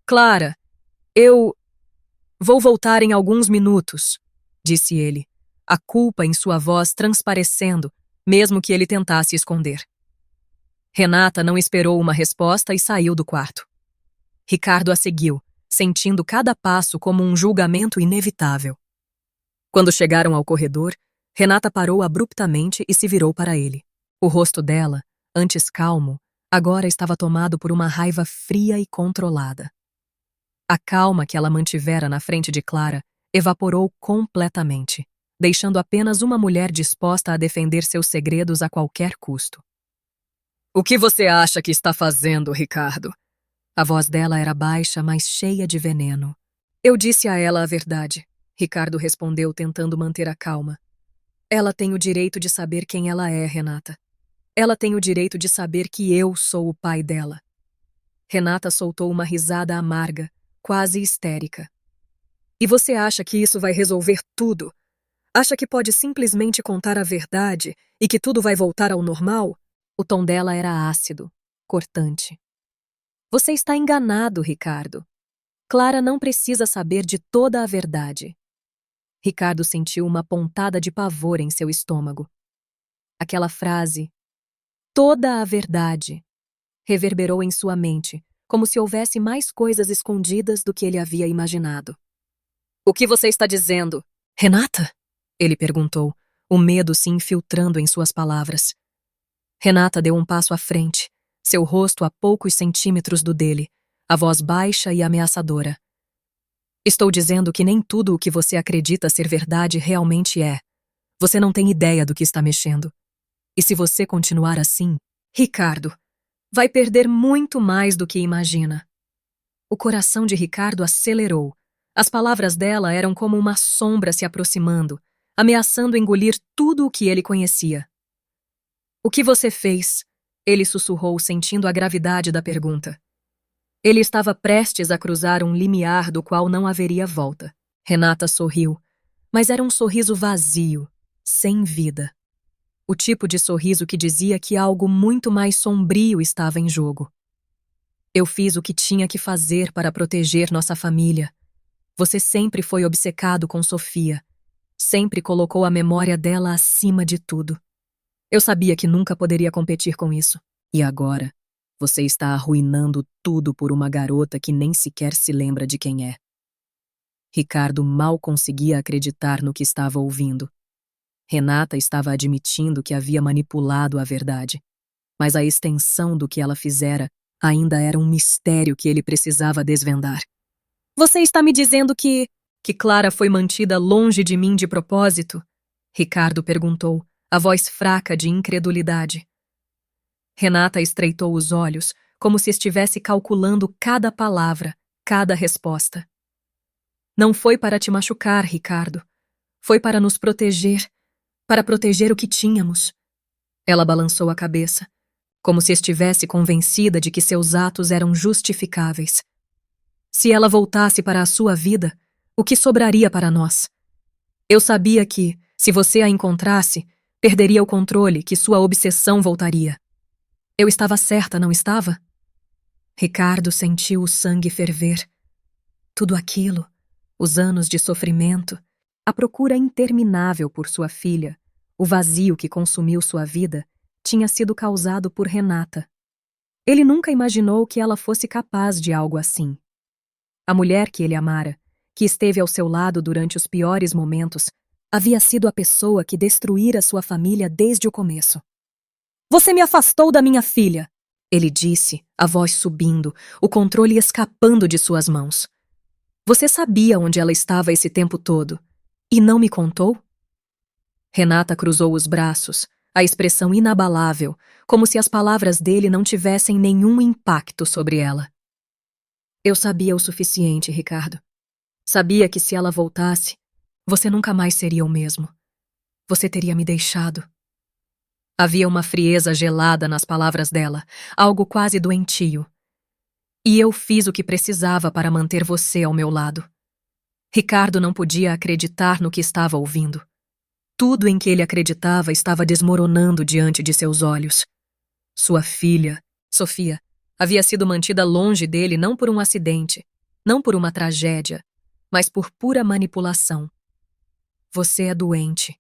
Clara, eu vou voltar em alguns minutos, disse ele, a culpa em sua voz transparecendo, mesmo que ele tentasse esconder. Renata não esperou uma resposta e saiu do quarto. Ricardo a seguiu, sentindo cada passo como um julgamento inevitável. Quando chegaram ao corredor, Renata parou abruptamente e se virou para ele. O rosto dela, antes calmo, agora estava tomado por uma raiva fria e controlada. A calma que ela mantivera na frente de Clara evaporou completamente, deixando apenas uma mulher disposta a defender seus segredos a qualquer custo. O que você acha que está fazendo, Ricardo? A voz dela era baixa, mas cheia de veneno. Eu disse a ela a verdade, Ricardo respondeu, tentando manter a calma. Ela tem o direito de saber quem ela é, Renata. Ela tem o direito de saber que eu sou o pai dela. Renata soltou uma risada amarga, quase histérica. E você acha que isso vai resolver tudo? Acha que pode simplesmente contar a verdade e que tudo vai voltar ao normal? O tom dela era ácido, cortante. Você está enganado, Ricardo. Clara não precisa saber de toda a verdade. Ricardo sentiu uma pontada de pavor em seu estômago. Aquela frase, toda a verdade, reverberou em sua mente, como se houvesse mais coisas escondidas do que ele havia imaginado. O que você está dizendo? Renata? Ele perguntou, o medo se infiltrando em suas palavras. Renata deu um passo à frente, seu rosto a poucos centímetros do dele, a voz baixa e ameaçadora. Estou dizendo que nem tudo o que você acredita ser verdade realmente é. Você não tem ideia do que está mexendo. E se você continuar assim, Ricardo, vai perder muito mais do que imagina. O coração de Ricardo acelerou. As palavras dela eram como uma sombra se aproximando, ameaçando engolir tudo o que ele conhecia. O que você fez? Ele sussurrou, sentindo a gravidade da pergunta. Ele estava prestes a cruzar um limiar do qual não haveria volta. Renata sorriu, mas era um sorriso vazio, sem vida. O tipo de sorriso que dizia que algo muito mais sombrio estava em jogo. Eu fiz o que tinha que fazer para proteger nossa família. Você sempre foi obcecado com Sofia. Sempre colocou a memória dela acima de tudo. Eu sabia que nunca poderia competir com isso. E agora, você está arruinando tudo por uma garota que nem sequer se lembra de quem é. Ricardo mal conseguia acreditar no que estava ouvindo. Renata estava admitindo que havia manipulado a verdade. Mas a extensão do que ela fizera ainda era um mistério que ele precisava desvendar. Você está me dizendo que Clara foi mantida longe de mim de propósito? Ricardo perguntou, a voz fraca de incredulidade. Renata estreitou os olhos, como se estivesse calculando cada palavra, cada resposta. Não foi para te machucar, Ricardo. Foi para nos proteger, para proteger o que tínhamos. Ela balançou a cabeça, como se estivesse convencida de que seus atos eram justificáveis. Se ela voltasse para a sua vida, o que sobraria para nós? Eu sabia que, se você a encontrasse, perderia o controle, que sua obsessão voltaria. Eu estava certa, não estava? Ricardo sentiu o sangue ferver. Tudo aquilo, os anos de sofrimento, a procura interminável por sua filha, o vazio que consumiu sua vida, tinha sido causado por Renata. Ele nunca imaginou que ela fosse capaz de algo assim. A mulher que ele amara, que esteve ao seu lado durante os piores momentos, havia sido a pessoa que destruíra sua família desde o começo. Você me afastou da minha filha, ele disse, a voz subindo, o controle escapando de suas mãos. Você sabia onde ela estava esse tempo todo e não me contou? Renata cruzou os braços, a expressão inabalável, como se as palavras dele não tivessem nenhum impacto sobre ela. Eu sabia o suficiente, Ricardo. Sabia que se ela voltasse, você nunca mais seria o mesmo. Você teria me deixado. Havia uma frieza gelada nas palavras dela, algo quase doentio. E eu fiz o que precisava para manter você ao meu lado. Ricardo não podia acreditar no que estava ouvindo. Tudo em que ele acreditava estava desmoronando diante de seus olhos. Sua filha, Sofia, havia sido mantida longe dele não por um acidente, não por uma tragédia, mas por pura manipulação. Você é doente,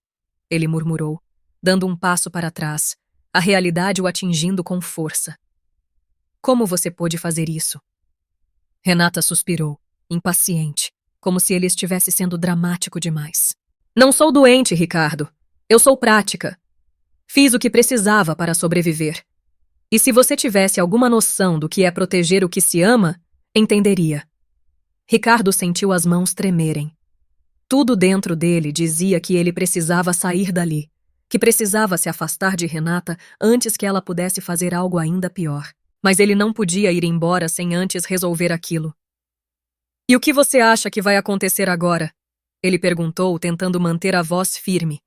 ele murmurou, dando um passo para trás, a realidade o atingindo com força. Como você pôde fazer isso? Renata suspirou, impaciente, como se ele estivesse sendo dramático demais. Não sou doente, Ricardo. Eu sou prática. Fiz o que precisava para sobreviver. E se você tivesse alguma noção do que é proteger o que se ama, entenderia. Ricardo sentiu as mãos tremerem. Tudo dentro dele dizia que ele precisava sair dali, que precisava se afastar de Renata antes que ela pudesse fazer algo ainda pior. Mas ele não podia ir embora sem antes resolver aquilo. E o que você acha que vai acontecer agora? Ele perguntou, tentando manter a voz firme.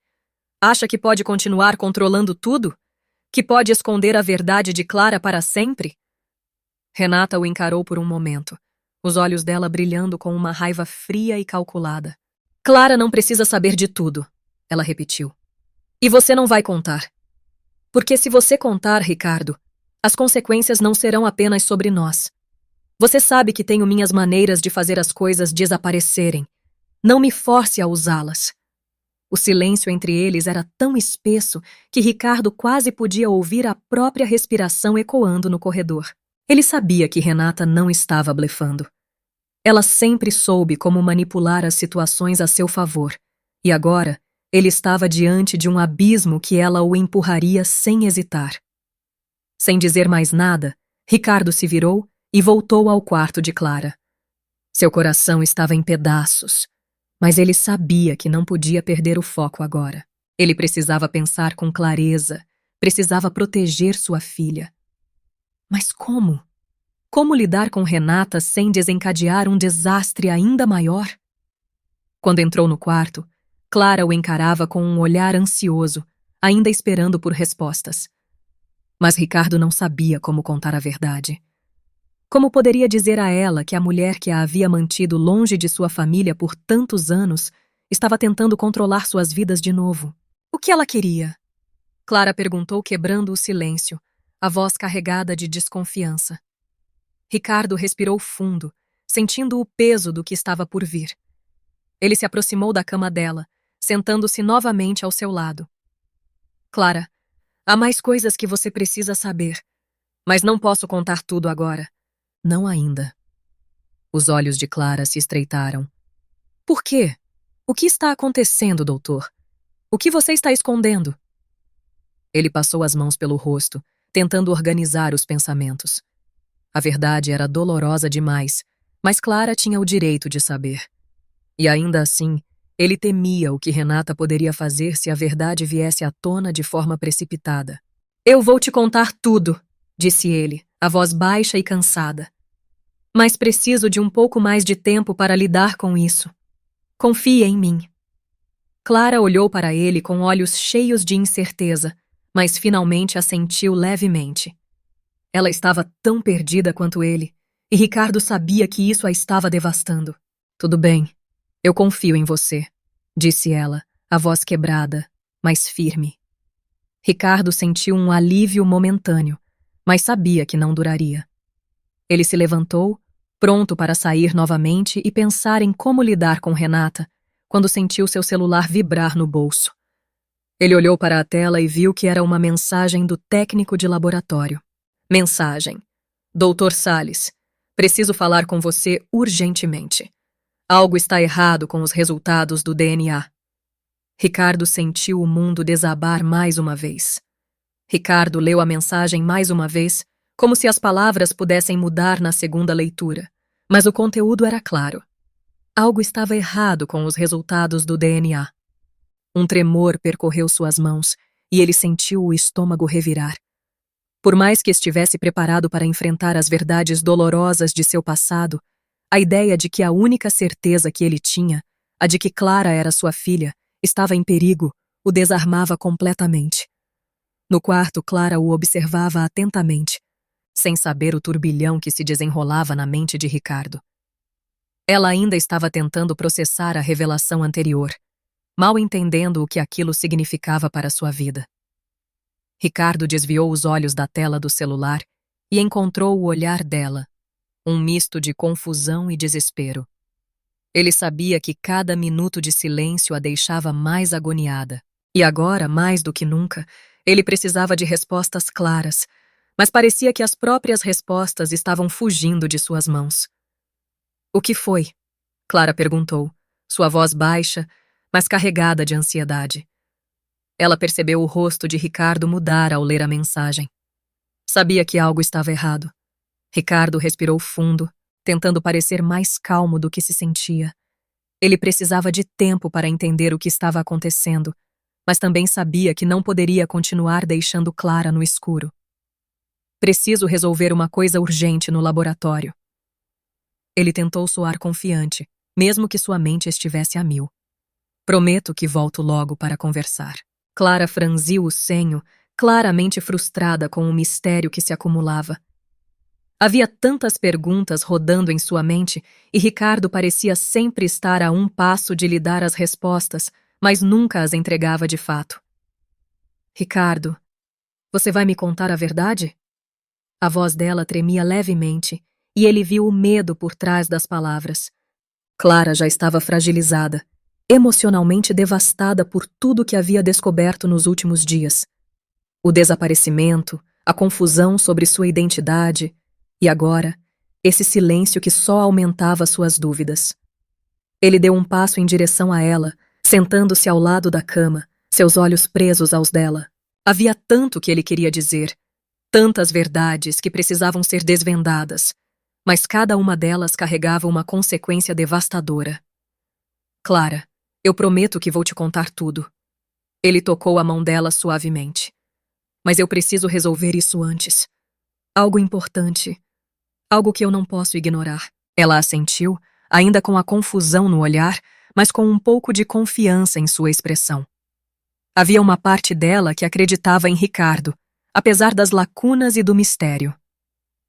Acha que pode continuar controlando tudo? Que pode esconder a verdade de Clara para sempre? Renata o encarou por um momento, os olhos dela brilhando com uma raiva fria e calculada. Clara não precisa saber de tudo, ela repetiu. E você não vai contar. Porque se você contar, Ricardo, as consequências não serão apenas sobre nós. Você sabe que tenho minhas maneiras de fazer as coisas desaparecerem. Não me force a usá-las. O silêncio entre eles era tão espesso que Ricardo quase podia ouvir a própria respiração ecoando no corredor. Ele sabia que Renata não estava blefando. Ela sempre soube como manipular as situações a seu favor, e agora ele estava diante de um abismo que ela o empurraria sem hesitar. Sem dizer mais nada, Ricardo se virou e voltou ao quarto de Clara. Seu coração estava em pedaços, mas ele sabia que não podia perder o foco agora. Ele precisava pensar com clareza, precisava proteger sua filha. Mas como? Como lidar com Renata sem desencadear um desastre ainda maior? Quando entrou no quarto, Clara o encarava com um olhar ansioso, ainda esperando por respostas. Mas Ricardo não sabia como contar a verdade. Como poderia dizer a ela que a mulher que a havia mantido longe de sua família por tantos anos estava tentando controlar suas vidas de novo? O que ela queria? Clara perguntou, quebrando o silêncio, a voz carregada de desconfiança. Ricardo respirou fundo, sentindo o peso do que estava por vir. Ele se aproximou da cama dela, sentando-se novamente ao seu lado. Clara, há mais coisas que você precisa saber, mas não posso contar tudo agora. Não ainda. Os olhos de Clara se estreitaram. Por quê? O que está acontecendo, doutor? O que você está escondendo? Ele passou as mãos pelo rosto, tentando organizar os pensamentos. A verdade era dolorosa demais, mas Clara tinha o direito de saber. E ainda assim, ele temia o que Renata poderia fazer se a verdade viesse à tona de forma precipitada. Eu vou te contar tudo, disse ele, a voz baixa e cansada. Mas preciso de um pouco mais de tempo para lidar com isso. Confie em mim. Clara olhou para ele com olhos cheios de incerteza, mas finalmente assentiu levemente. Ela estava tão perdida quanto ele, e Ricardo sabia que isso a estava devastando. Tudo bem, eu confio em você, disse ela, a voz quebrada, mas firme. Ricardo sentiu um alívio momentâneo, mas sabia que não duraria. Ele se levantou, pronto para sair novamente e pensar em como lidar com Renata, quando sentiu seu celular vibrar no bolso. Ele olhou para a tela e viu que era uma mensagem do técnico de laboratório. Mensagem. Doutor Salles, preciso falar com você urgentemente. Algo está errado com os resultados do DNA. Ricardo sentiu o mundo desabar mais uma vez. Ricardo leu a mensagem mais uma vez, como se as palavras pudessem mudar na segunda leitura, mas o conteúdo era claro. Algo estava errado com os resultados do DNA. Um tremor percorreu suas mãos e ele sentiu o estômago revirar. Por mais que estivesse preparado para enfrentar as verdades dolorosas de seu passado, a ideia de que a única certeza que ele tinha, a de que Clara era sua filha, estava em perigo, o desarmava completamente. No quarto, Clara o observava atentamente, sem saber o turbilhão que se desenrolava na mente de Ricardo. Ela ainda estava tentando processar a revelação anterior, mal entendendo o que aquilo significava para sua vida. Ricardo desviou os olhos da tela do celular e encontrou o olhar dela, um misto de confusão e desespero. Ele sabia que cada minuto de silêncio a deixava mais agoniada. E agora, mais do que nunca, ele precisava de respostas claras, mas parecia que as próprias respostas estavam fugindo de suas mãos. O que foi? Clara perguntou, sua voz baixa, mas carregada de ansiedade. Ela percebeu o rosto de Ricardo mudar ao ler a mensagem. Sabia que algo estava errado. Ricardo respirou fundo, tentando parecer mais calmo do que se sentia. Ele precisava de tempo para entender o que estava acontecendo, mas também sabia que não poderia continuar deixando Clara no escuro. Preciso resolver uma coisa urgente no laboratório. Ele tentou soar confiante, mesmo que sua mente estivesse a mil. Prometo que volto logo para conversar. Clara franziu o senho, claramente frustrada com o mistério que se acumulava. Havia tantas perguntas rodando em sua mente e Ricardo parecia sempre estar a um passo de lhe dar as respostas, mas nunca as entregava de fato. Ricardo, você vai me contar a verdade? A voz dela tremia levemente e ele viu o medo por trás das palavras. Clara já estava fragilizada, emocionalmente devastada por tudo que havia descoberto nos últimos dias. O desaparecimento, a confusão sobre sua identidade e agora, esse silêncio que só aumentava suas dúvidas. Ele deu um passo em direção a ela, sentando-se ao lado da cama, seus olhos presos aos dela. Havia tanto que ele queria dizer, tantas verdades que precisavam ser desvendadas, mas cada uma delas carregava uma consequência devastadora. Clara, eu prometo que vou te contar tudo. Ele tocou a mão dela suavemente. Mas eu preciso resolver isso antes. Algo importante. Algo que eu não posso ignorar. Ela assentiu, ainda com a confusão no olhar, mas com um pouco de confiança em sua expressão. Havia uma parte dela que acreditava em Ricardo, apesar das lacunas e do mistério.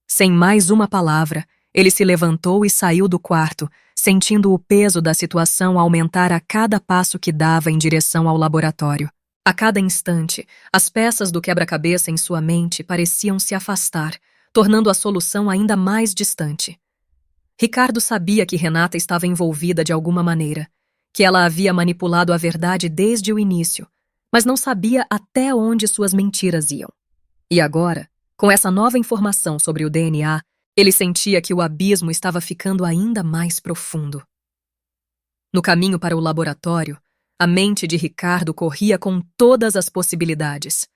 Sem mais uma palavra, ele se levantou e saiu do quarto, sentindo o peso da situação aumentar a cada passo que dava em direção ao laboratório. A cada instante, as peças do quebra-cabeça em sua mente pareciam se afastar, tornando a solução ainda mais distante. Ricardo sabia que Renata estava envolvida de alguma maneira, que ela havia manipulado a verdade desde o início, mas não sabia até onde suas mentiras iam. E agora, com essa nova informação sobre o DNA, ele sentia que o abismo estava ficando ainda mais profundo. No caminho para o laboratório, a mente de Ricardo corria com todas as possibilidades.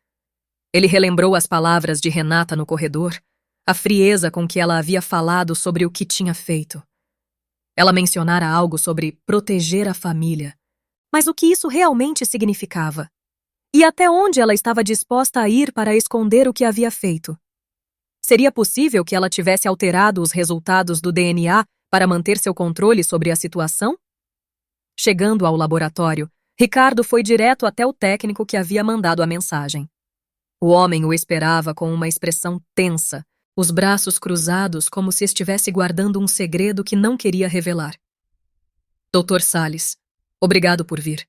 Ele relembrou as palavras de Renata no corredor, a frieza com que ela havia falado sobre o que tinha feito. Ela mencionara algo sobre proteger a família. Mas o que isso realmente significava? E até onde ela estava disposta a ir para esconder o que havia feito? Seria possível que ela tivesse alterado os resultados do DNA para manter seu controle sobre a situação? Chegando ao laboratório, Ricardo foi direto até o técnico que havia mandado a mensagem. O homem o esperava com uma expressão tensa, os braços cruzados como se estivesse guardando um segredo que não queria revelar. Dr. Salles, obrigado por vir.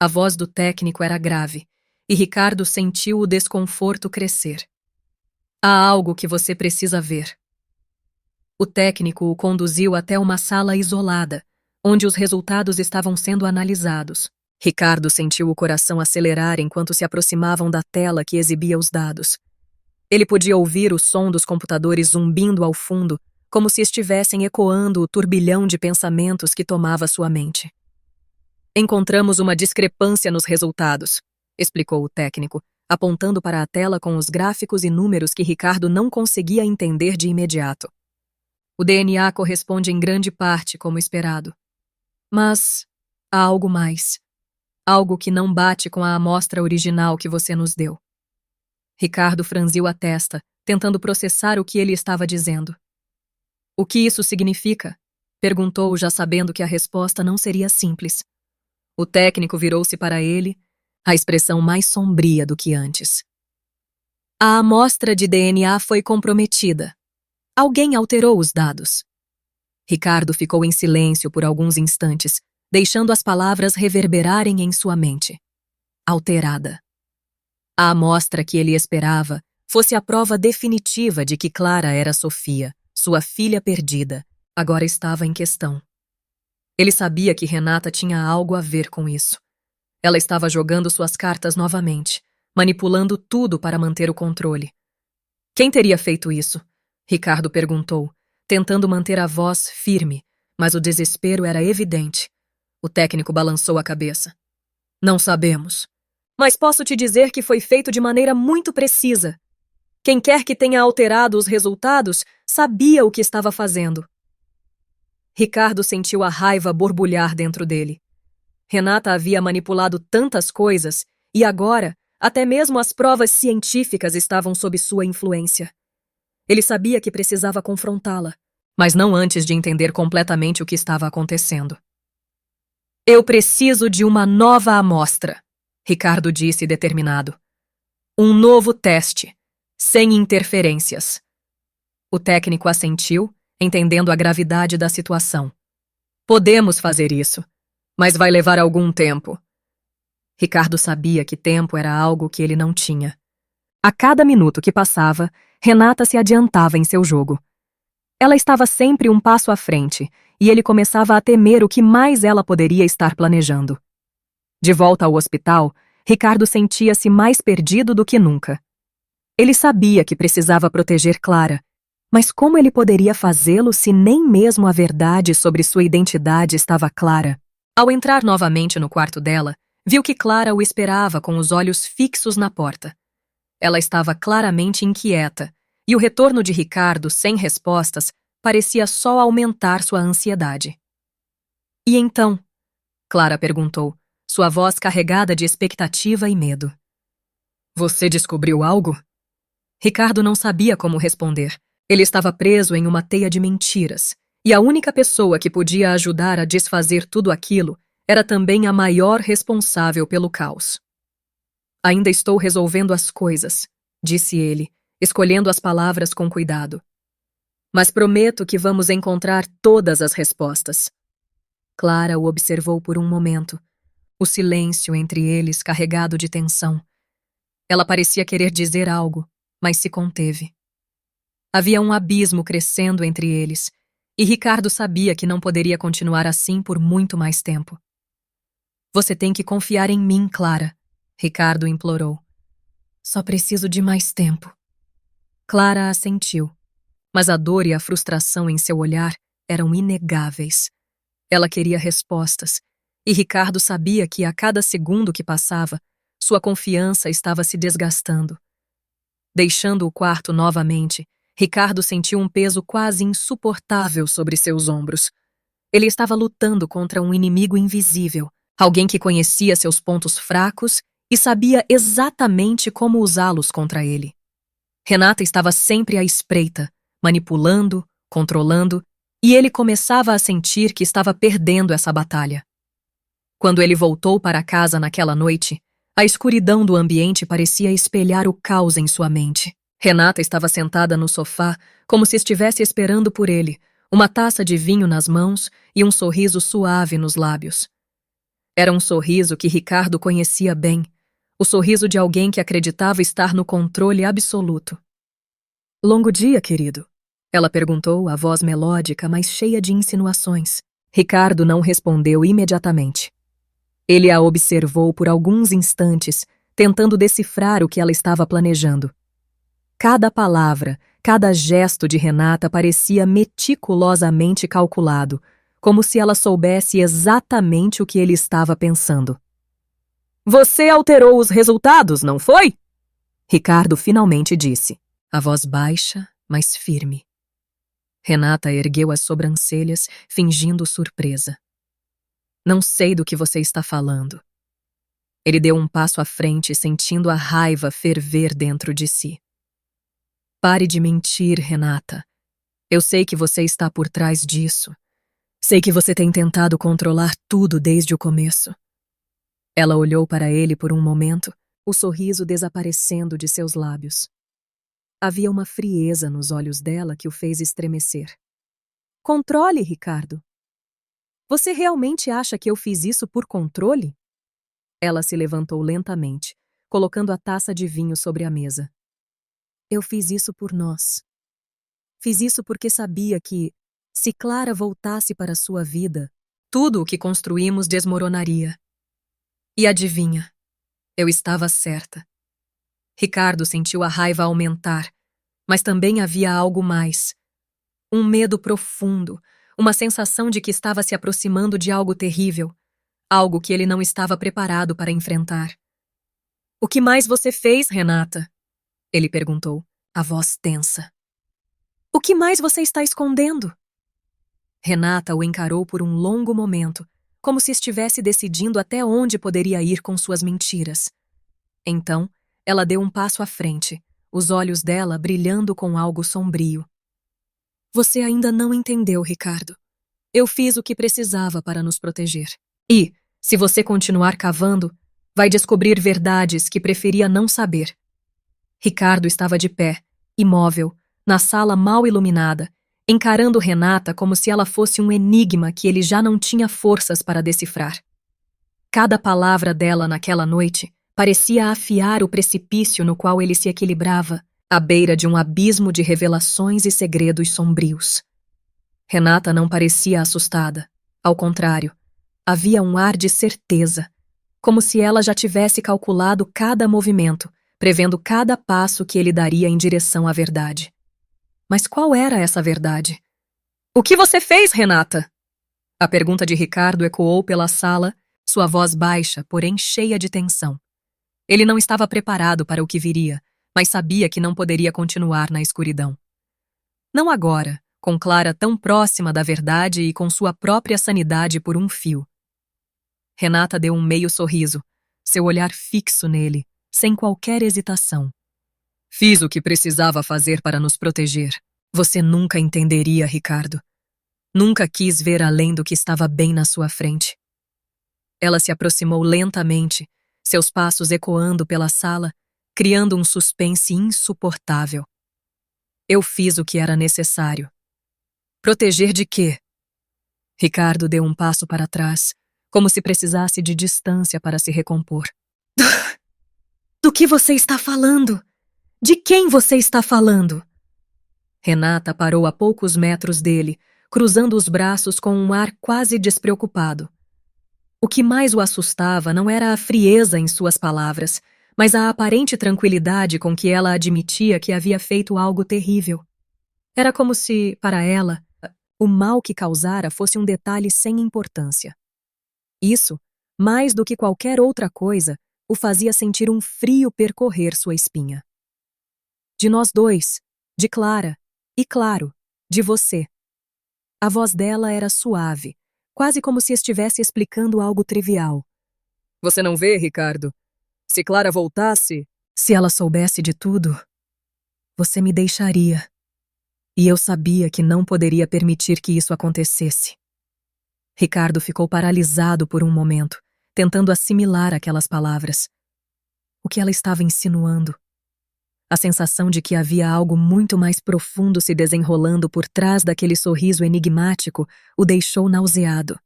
A voz do técnico era grave, e Ricardo sentiu o desconforto crescer. Há algo que você precisa ver. O técnico o conduziu até uma sala isolada, onde os resultados estavam sendo analisados. Ricardo sentiu o coração acelerar enquanto se aproximavam da tela que exibia os dados. Ele podia ouvir o som dos computadores zumbindo ao fundo, como se estivessem ecoando o turbilhão de pensamentos que tomava sua mente. Encontramos uma discrepância nos resultados, explicou o técnico, apontando para a tela com os gráficos e números que Ricardo não conseguia entender de imediato. O DNA corresponde em grande parte como esperado. Mas há algo mais. Algo que não bate com a amostra original que você nos deu. Ricardo franziu a testa, tentando processar o que ele estava dizendo. O que isso significa? Perguntou, já sabendo que a resposta não seria simples. O técnico virou-se para ele, a expressão mais sombria do que antes. A amostra de DNA foi comprometida. Alguém alterou os dados. Ricardo ficou em silêncio por alguns instantes, deixando as palavras reverberarem em sua mente. Alterada. A amostra que ele esperava fosse a prova definitiva de que Clara era Sofia, sua filha perdida, agora estava em questão. Ele sabia que Renata tinha algo a ver com isso. Ela estava jogando suas cartas novamente, manipulando tudo para manter o controle. Quem teria feito isso? Ricardo perguntou, tentando manter a voz firme, mas o desespero era evidente. O técnico balançou a cabeça. Não sabemos. Mas posso te dizer que foi feito de maneira muito precisa. Quem quer que tenha alterado os resultados sabia o que estava fazendo. Ricardo sentiu a raiva borbulhar dentro dele. Renata havia manipulado tantas coisas e agora, até mesmo as provas científicas estavam sob sua influência. Ele sabia que precisava confrontá-la, mas não antes de entender completamente o que estava acontecendo. Eu preciso de uma nova amostra, Ricardo disse determinado. Um novo teste, sem interferências. O técnico assentiu, entendendo a gravidade da situação. Podemos fazer isso, mas vai levar algum tempo. Ricardo sabia que tempo era algo que ele não tinha. A cada minuto que passava, Renata se adiantava em seu jogo. Ela estava sempre um passo à frente, e ele começava a temer o que mais ela poderia estar planejando. De volta ao hospital, Ricardo sentia-se mais perdido do que nunca. Ele sabia que precisava proteger Clara, mas como ele poderia fazê-lo se nem mesmo a verdade sobre sua identidade estava clara? Ao entrar novamente no quarto dela, viu que Clara o esperava com os olhos fixos na porta. Ela estava claramente inquieta, e o retorno de Ricardo sem respostas parecia só aumentar sua ansiedade. E então? Clara perguntou, sua voz carregada de expectativa e medo. Você descobriu algo? Ricardo não sabia como responder. Ele estava preso em uma teia de mentiras, e a única pessoa que podia ajudar a desfazer tudo aquilo era também a maior responsável pelo caos. Ainda estou resolvendo as coisas, disse ele, escolhendo as palavras com cuidado. Mas prometo que vamos encontrar todas as respostas. Clara o observou por um momento, o silêncio entre eles carregado de tensão. Ela parecia querer dizer algo, mas se conteve. Havia um abismo crescendo entre eles, e Ricardo sabia que não poderia continuar assim por muito mais tempo. Você tem que confiar em mim, Clara, Ricardo implorou. Só preciso de mais tempo. Clara assentiu, mas a dor e a frustração em seu olhar eram inegáveis. Ela queria respostas, e Ricardo sabia que a cada segundo que passava, sua confiança estava se desgastando. Deixando o quarto novamente, Ricardo sentiu um peso quase insuportável sobre seus ombros. Ele estava lutando contra um inimigo invisível, alguém que conhecia seus pontos fracos e sabia exatamente como usá-los contra ele. Renata estava sempre à espreita, manipulando, controlando, e ele começava a sentir que estava perdendo essa batalha. Quando ele voltou para casa naquela noite, a escuridão do ambiente parecia espelhar o caos em sua mente. Renata estava sentada no sofá, como se estivesse esperando por ele, uma taça de vinho nas mãos e um sorriso suave nos lábios. Era um sorriso que Ricardo conhecia bem, o sorriso de alguém que acreditava estar no controle absoluto. Longo dia, querido? Ela perguntou, a voz melódica, mas cheia de insinuações. Ricardo não respondeu imediatamente. Ele a observou por alguns instantes, tentando decifrar o que ela estava planejando. Cada palavra, cada gesto de Renata parecia meticulosamente calculado, como se ela soubesse exatamente o que ele estava pensando. Você alterou os resultados, não foi? Ricardo finalmente disse, a voz baixa, mas firme. Renata ergueu as sobrancelhas, fingindo surpresa. Não sei do que você está falando. Ele deu um passo à frente, sentindo a raiva ferver dentro de si. Pare de mentir, Renata. Eu sei que você está por trás disso. Sei que você tem tentado controlar tudo desde o começo. Ela olhou para ele por um momento, o sorriso desaparecendo de seus lábios. Havia uma frieza nos olhos dela que o fez estremecer. Controle, Ricardo. Você realmente acha que eu fiz isso por controle? Ela se levantou lentamente, colocando a taça de vinho sobre a mesa. Eu fiz isso por nós. Fiz isso porque sabia que, se Clara voltasse para sua vida, tudo o que construímos desmoronaria. E adivinha, eu estava certa. Ricardo sentiu a raiva aumentar, mas também havia algo mais. Um medo profundo, uma sensação de que estava se aproximando de algo terrível, algo que ele não estava preparado para enfrentar. O que mais você fez, Renata? Ele perguntou, a voz tensa. O que mais você está escondendo? Renata o encarou por um longo momento, como se estivesse decidindo até onde poderia ir com suas mentiras. Então, ela deu um passo à frente, os olhos dela brilhando com algo sombrio. Você ainda não entendeu, Ricardo. Eu fiz o que precisava para nos proteger. E, se você continuar cavando, vai descobrir verdades que preferia não saber. Ricardo estava de pé, imóvel, na sala mal iluminada, encarando Renata como se ela fosse um enigma que ele já não tinha forças para decifrar. Cada palavra dela naquela noite parecia afiar o precipício no qual ele se equilibrava, à beira de um abismo de revelações e segredos sombrios. Renata não parecia assustada. Ao contrário, havia um ar de certeza, como se ela já tivesse calculado cada movimento, prevendo cada passo que ele daria em direção à verdade. Mas qual era essa verdade? "O que você fez, Renata?" A pergunta de Ricardo ecoou pela sala, sua voz baixa, porém cheia de tensão. Ele não estava preparado para o que viria, mas sabia que não poderia continuar na escuridão. Não agora, com Clara tão próxima da verdade e com sua própria sanidade por um fio. Renata deu um meio sorriso, seu olhar fixo nele, sem qualquer hesitação. "Fiz o que precisava fazer para nos proteger. Você nunca entenderia, Ricardo. Nunca quis ver além do que estava bem na sua frente." Ela se aproximou lentamente, seus passos ecoando pela sala, criando um suspense insuportável. "Eu fiz o que era necessário." "Proteger de quê?" Ricardo deu um passo para trás, como se precisasse de distância para se recompor. "Do que você está falando? De quem você está falando?" Renata parou a poucos metros dele, cruzando os braços com um ar quase despreocupado. O que mais o assustava não era a frieza em suas palavras, mas a aparente tranquilidade com que ela admitia que havia feito algo terrível. Era como se, para ela, o mal que causara fosse um detalhe sem importância. Isso, mais do que qualquer outra coisa, o fazia sentir um frio percorrer sua espinha. "De nós dois, de Clara, e claro, de você." A voz dela era suave, quase como se estivesse explicando algo trivial. "Você não vê, Ricardo? Se Clara voltasse, se ela soubesse de tudo, você me deixaria. E eu sabia que não poderia permitir que isso acontecesse." Ricardo ficou paralisado por um momento, tentando assimilar aquelas palavras. O que ela estava insinuando? A sensação de que havia algo muito mais profundo se desenrolando por trás daquele sorriso enigmático o deixou nauseado.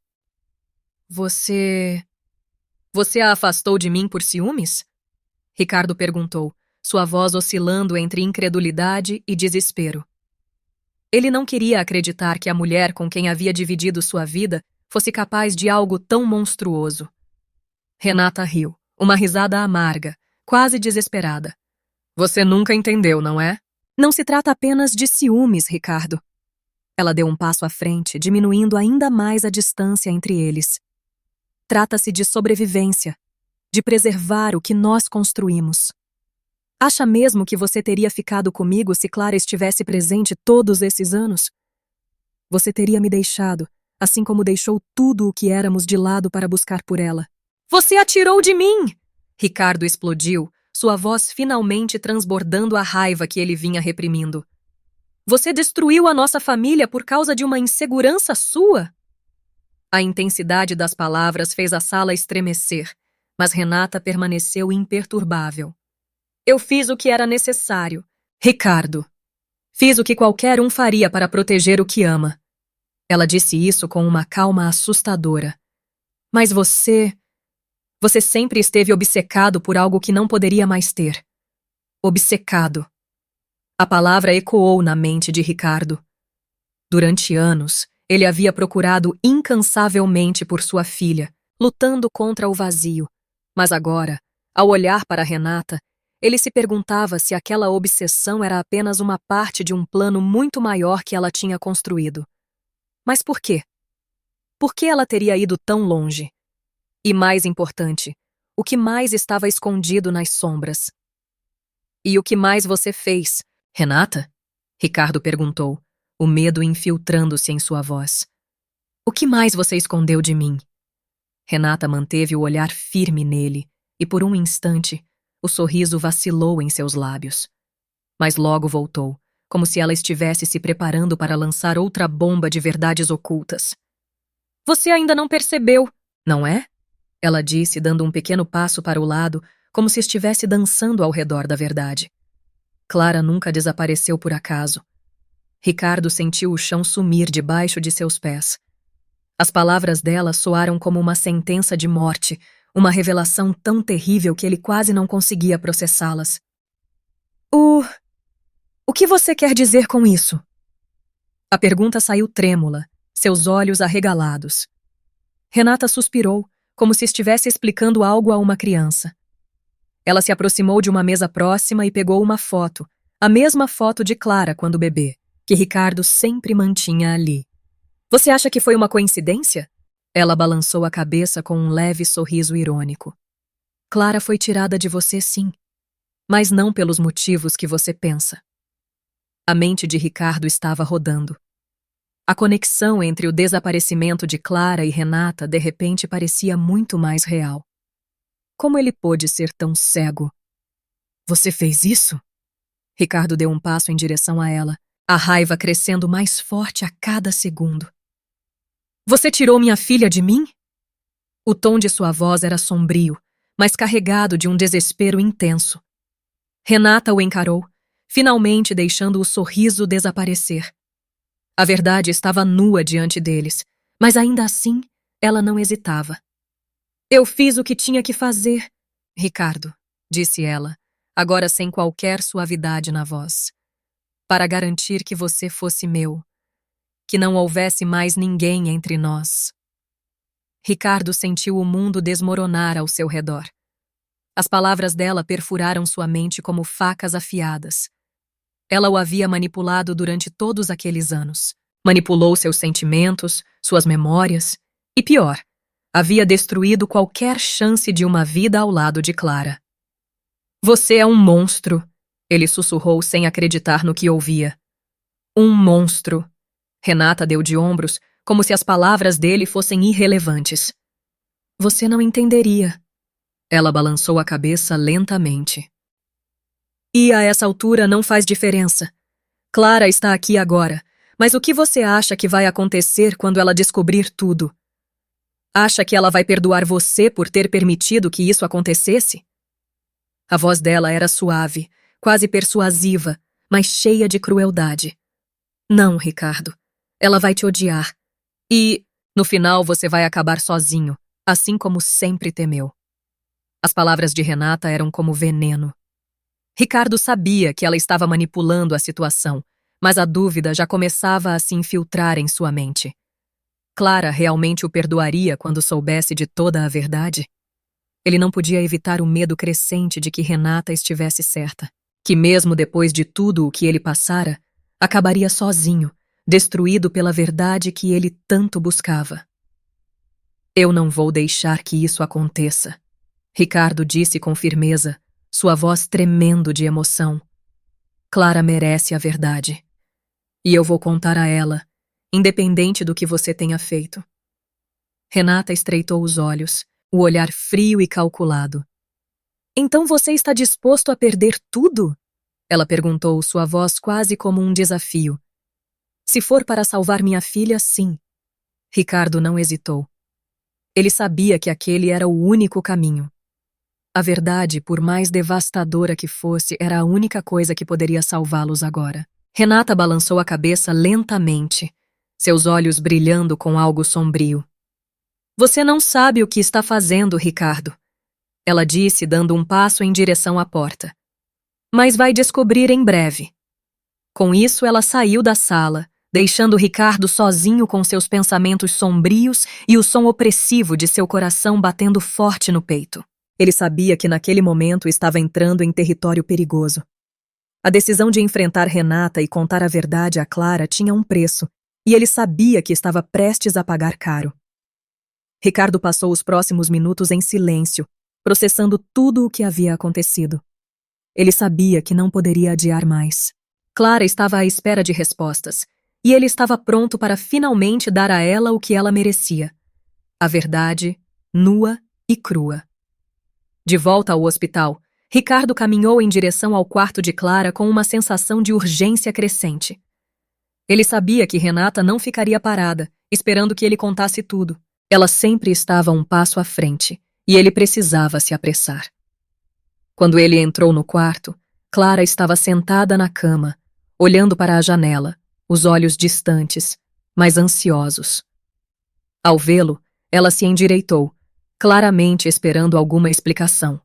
Você a afastou de mim por ciúmes?" Ricardo perguntou, sua voz oscilando entre incredulidade e desespero. Ele não queria acreditar que a mulher com quem havia dividido sua vida fosse capaz de algo tão monstruoso. Renata riu, uma risada amarga, quase desesperada. "Você nunca entendeu, não é?" "Não se trata apenas de ciúmes, Ricardo." Ela deu um passo à frente, diminuindo ainda mais a distância entre eles. "Trata-se de sobrevivência, de preservar o que nós construímos. Acha mesmo que você teria ficado comigo se Clara estivesse presente todos esses anos? Você teria me deixado, assim como deixou tudo o que éramos de lado para buscar por ela." "Você atirou de mim!" Ricardo explodiu, sua voz finalmente transbordando a raiva que ele vinha reprimindo. "Você destruiu a nossa família por causa de uma insegurança sua?" A intensidade das palavras fez a sala estremecer, mas Renata permaneceu imperturbável. "Eu fiz o que era necessário, Ricardo. Fiz o que qualquer um faria para proteger o que ama." Ela disse isso com uma calma assustadora. "Mas você sempre esteve obcecado por algo que não poderia mais ter. Obcecado." A palavra ecoou na mente de Ricardo. Durante anos, ele havia procurado incansavelmente por sua filha, lutando contra o vazio. Mas agora, ao olhar para Renata, ele se perguntava se aquela obsessão era apenas uma parte de um plano muito maior que ela tinha construído. Mas por quê? Por que ela teria ido tão longe? E mais importante, o que mais estava escondido nas sombras? "E o que mais você fez, Renata?" Ricardo perguntou, o medo infiltrando-se em sua voz. "O que mais você escondeu de mim?" Renata manteve o olhar firme nele, e por um instante, o sorriso vacilou em seus lábios. Mas logo voltou, como se ela estivesse se preparando para lançar outra bomba de verdades ocultas. "Você ainda não percebeu, não é?" Ela disse, dando um pequeno passo para o lado, como se estivesse dançando ao redor da verdade. Clara nunca desapareceu por acaso. Ricardo sentiu o chão sumir debaixo de seus pés. As palavras dela soaram como uma sentença de morte, uma revelação tão terrível que ele quase não conseguia processá-las. O que você quer dizer com isso? A pergunta saiu trêmula, seus olhos arregalados. Renata suspirou, como se estivesse explicando algo a uma criança. Ela se aproximou de uma mesa próxima e pegou uma foto, a mesma foto de Clara quando bebê, que Ricardo sempre mantinha ali. Você acha que foi uma coincidência? Ela balançou a cabeça com um leve sorriso irônico. Clara foi tirada de você, sim, mas não pelos motivos que você pensa. A mente de Ricardo estava rodando. A conexão entre o desaparecimento de Clara e Renata de repente parecia muito mais real. Como ele pôde ser tão cego? Você fez isso? Ricardo deu um passo em direção a ela, a raiva crescendo mais forte a cada segundo. Você tirou minha filha de mim? O tom de sua voz era sombrio, mas carregado de um desespero intenso. Renata o encarou, finalmente deixando o sorriso desaparecer. A verdade estava nua diante deles, mas ainda assim, ela não hesitava. Eu fiz o que tinha que fazer, Ricardo, disse ela, agora sem qualquer suavidade na voz, para garantir que você fosse meu, que não houvesse mais ninguém entre nós. Ricardo sentiu o mundo desmoronar ao seu redor. As palavras dela perfuraram sua mente como facas afiadas. Ela o havia manipulado durante todos aqueles anos. Manipulou seus sentimentos, suas memórias e, pior, havia destruído qualquer chance de uma vida ao lado de Clara. Você é um monstro, ele sussurrou sem acreditar no que ouvia. Um monstro. Renata deu de ombros, como se as palavras dele fossem irrelevantes. Você não entenderia. Ela balançou a cabeça lentamente. E a essa altura não faz diferença. Clara está aqui agora, mas o que você acha que vai acontecer quando ela descobrir tudo? Acha que ela vai perdoar você por ter permitido que isso acontecesse? A voz dela era suave, quase persuasiva, mas cheia de crueldade. Não, Ricardo. Ela vai te odiar. E, no final, você vai acabar sozinho, assim como sempre temeu. As palavras de Renata eram como veneno. Ricardo sabia que ela estava manipulando a situação, mas a dúvida já começava a se infiltrar em sua mente. Clara realmente o perdoaria quando soubesse de toda a verdade? Ele não podia evitar o medo crescente de que Renata estivesse certa, que mesmo depois de tudo o que ele passara, acabaria sozinho, destruído pela verdade que ele tanto buscava. Eu não vou deixar que isso aconteça, Ricardo disse com firmeza, sua voz tremendo de emoção. Clara merece a verdade. E eu vou contar a ela, independente do que você tenha feito. Renata estreitou os olhos, o olhar frio e calculado. Então você está disposto a perder tudo? Ela perguntou, sua voz quase como um desafio. Se for para salvar minha filha, sim. Ricardo não hesitou. Ele sabia que aquele era o único caminho. A verdade, por mais devastadora que fosse, era a única coisa que poderia salvá-los agora. Renata balançou a cabeça lentamente, seus olhos brilhando com algo sombrio. Você não sabe o que está fazendo, Ricardo, ela disse, dando um passo em direção à porta. Mas vai descobrir em breve. Com isso, ela saiu da sala, deixando Ricardo sozinho com seus pensamentos sombrios e o som opressivo de seu coração batendo forte no peito. Ele sabia que naquele momento estava entrando em território perigoso. A decisão de enfrentar Renata e contar a verdade a Clara tinha um preço, e ele sabia que estava prestes a pagar caro. Ricardo passou os próximos minutos em silêncio, processando tudo o que havia acontecido. Ele sabia que não poderia adiar mais. Clara estava à espera de respostas, e ele estava pronto para finalmente dar a ela o que ela merecia. A verdade, nua e crua. De volta ao hospital, Ricardo caminhou em direção ao quarto de Clara com uma sensação de urgência crescente. Ele sabia que Renata não ficaria parada, esperando que ele contasse tudo. Ela sempre estava um passo à frente, e ele precisava se apressar. Quando ele entrou no quarto, Clara estava sentada na cama, olhando para a janela, os olhos distantes, mas ansiosos. Ao vê-lo, ela se endireitou, claramente esperando alguma explicação.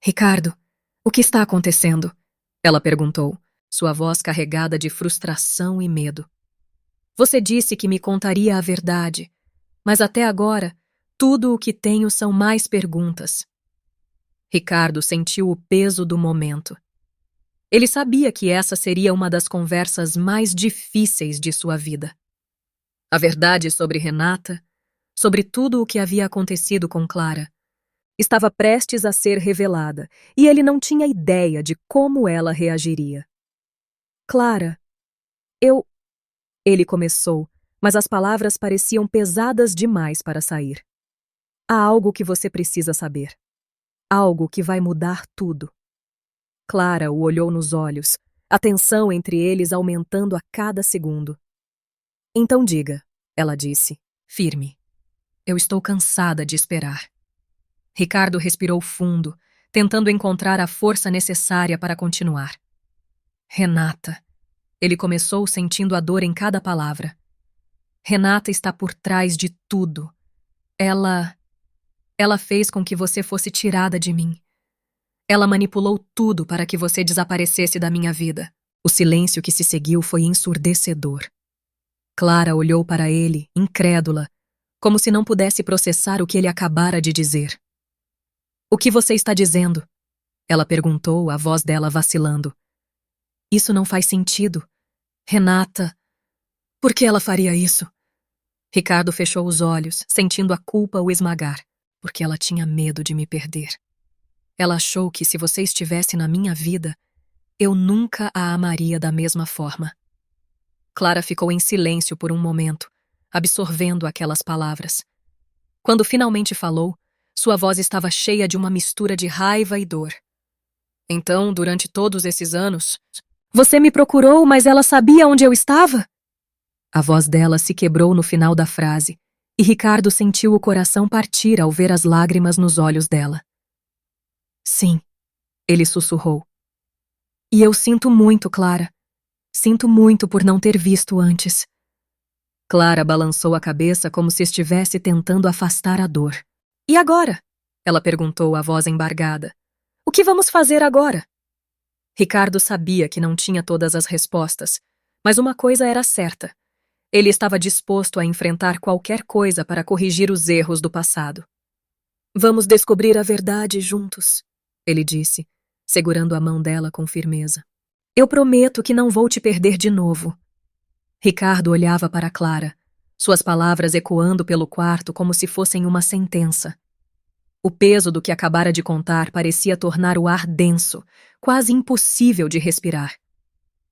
Ricardo, o que está acontecendo? Ela perguntou, sua voz carregada de frustração e medo. Você disse que me contaria a verdade, mas até agora, tudo o que tenho são mais perguntas. Ricardo sentiu o peso do momento. Ele sabia que essa seria uma das conversas mais difíceis de sua vida. A verdade sobre Renata, sobre tudo o que havia acontecido com Clara, estava prestes a ser revelada e ele não tinha ideia de como ela reagiria. Clara, Ele começou, mas as palavras pareciam pesadas demais para sair. Há algo que você precisa saber. Algo que vai mudar tudo. Clara o olhou nos olhos, a tensão entre eles aumentando a cada segundo. Então diga, ela disse, firme. Eu estou cansada de esperar. Ricardo respirou fundo, tentando encontrar a força necessária para continuar. Renata. Ele começou sentindo a dor em cada palavra. Renata está por trás de tudo. Ela fez com que você fosse tirada de mim. Ela manipulou tudo para que você desaparecesse da minha vida. O silêncio que se seguiu foi ensurdecedor. Clara olhou para ele, incrédula, como se não pudesse processar o que ele acabara de dizer. O que você está dizendo? Ela perguntou, a voz dela vacilando. Isso não faz sentido. Renata, por que ela faria isso? Ricardo fechou os olhos, sentindo a culpa o esmagar, porque ela tinha medo de me perder. Ela achou que se você estivesse na minha vida, eu nunca a amaria da mesma forma. Clara ficou em silêncio por um momento, absorvendo aquelas palavras. Quando finalmente falou, sua voz estava cheia de uma mistura de raiva e dor. Então, durante todos esses anos, você me procurou, mas ela sabia onde eu estava? A voz dela se quebrou no final da frase, e Ricardo sentiu o coração partir ao ver as lágrimas nos olhos dela. Sim, ele sussurrou. E eu sinto muito, Clara. Sinto muito por não ter visto antes. Clara balançou a cabeça como se estivesse tentando afastar a dor. E agora? Ela perguntou, a voz embargada. O que vamos fazer agora? Ricardo sabia que não tinha todas as respostas, mas uma coisa era certa. Ele estava disposto a enfrentar qualquer coisa para corrigir os erros do passado. Vamos descobrir a verdade juntos, ele disse, segurando a mão dela com firmeza. Eu prometo que não vou te perder de novo. Ricardo olhava para Clara, suas palavras ecoando pelo quarto como se fossem uma sentença. O peso do que acabara de contar parecia tornar o ar denso, quase impossível de respirar.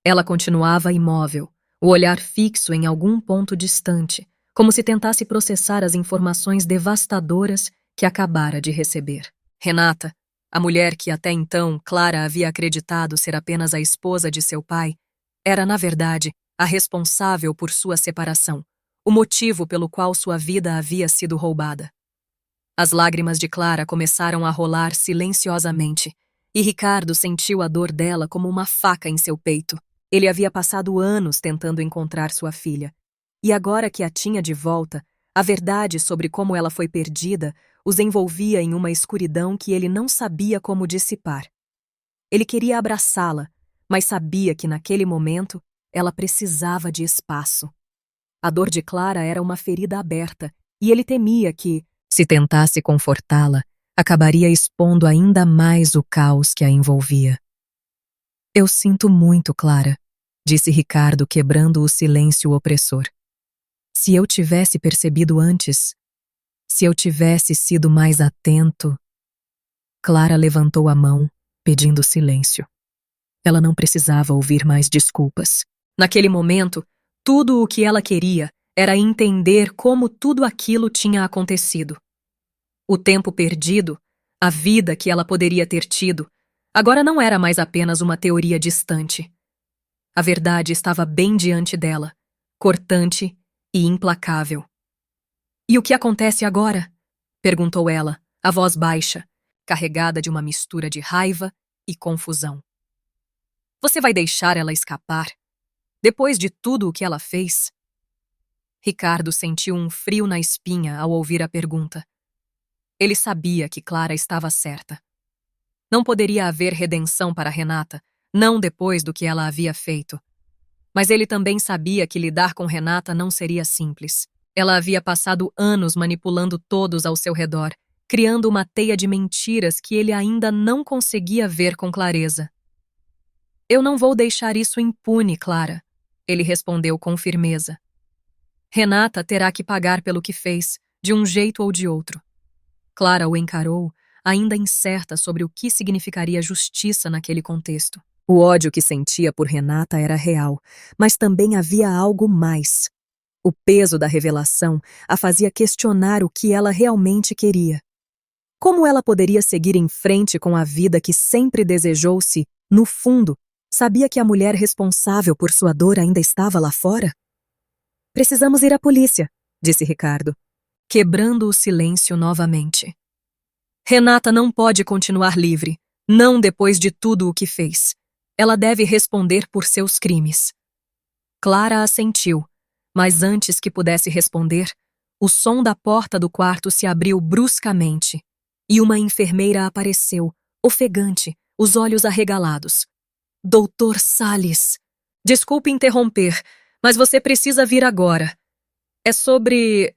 Ela continuava imóvel, o olhar fixo em algum ponto distante, como se tentasse processar as informações devastadoras que acabara de receber. Renata, a mulher que até então Clara havia acreditado ser apenas a esposa de seu pai, era, na verdade, a responsável por sua separação, o motivo pelo qual sua vida havia sido roubada. As lágrimas de Clara começaram a rolar silenciosamente, e Ricardo sentiu a dor dela como uma faca em seu peito. Ele havia passado anos tentando encontrar sua filha, e agora que a tinha de volta, a verdade sobre como ela foi perdida os envolvia em uma escuridão que ele não sabia como dissipar. Ele queria abraçá-la, mas sabia que naquele momento ela precisava de espaço. A dor de Clara era uma ferida aberta, e ele temia que, se tentasse confortá-la, acabaria expondo ainda mais o caos que a envolvia. Eu sinto muito, Clara, disse Ricardo, quebrando o silêncio opressor. Se eu tivesse percebido antes, se eu tivesse sido mais atento... Clara levantou a mão, pedindo silêncio. Ela não precisava ouvir mais desculpas. Naquele momento, tudo o que ela queria era entender como tudo aquilo tinha acontecido. O tempo perdido, a vida que ela poderia ter tido, agora não era mais apenas uma teoria distante. A verdade estava bem diante dela, cortante e implacável. E o que acontece agora? Perguntou ela, a voz baixa, carregada de uma mistura de raiva e confusão. Você vai deixar ela escapar? Depois de tudo o que ela fez? Ricardo sentiu um frio na espinha ao ouvir a pergunta. Ele sabia que Clara estava certa. Não poderia haver redenção para Renata, não depois do que ela havia feito. Mas ele também sabia que lidar com Renata não seria simples. Ela havia passado anos manipulando todos ao seu redor, criando uma teia de mentiras que ele ainda não conseguia ver com clareza. Eu não vou deixar isso impune, Clara, ele respondeu com firmeza. Renata terá que pagar pelo que fez, de um jeito ou de outro. Clara o encarou, ainda incerta sobre o que significaria justiça naquele contexto. O ódio que sentia por Renata era real, mas também havia algo mais. O peso da revelação a fazia questionar o que ela realmente queria. Como ela poderia seguir em frente com a vida que sempre desejou se, no fundo, sabia que a mulher responsável por sua dor ainda estava lá fora? Precisamos ir à polícia, disse Ricardo, quebrando o silêncio novamente. Renata não pode continuar livre, não depois de tudo o que fez. Ela deve responder por seus crimes. Clara assentiu, mas antes que pudesse responder, o som da porta do quarto se abriu bruscamente e uma enfermeira apareceu, ofegante, os olhos arregalados. Doutor Salles, desculpe interromper, mas você precisa vir agora. É sobre...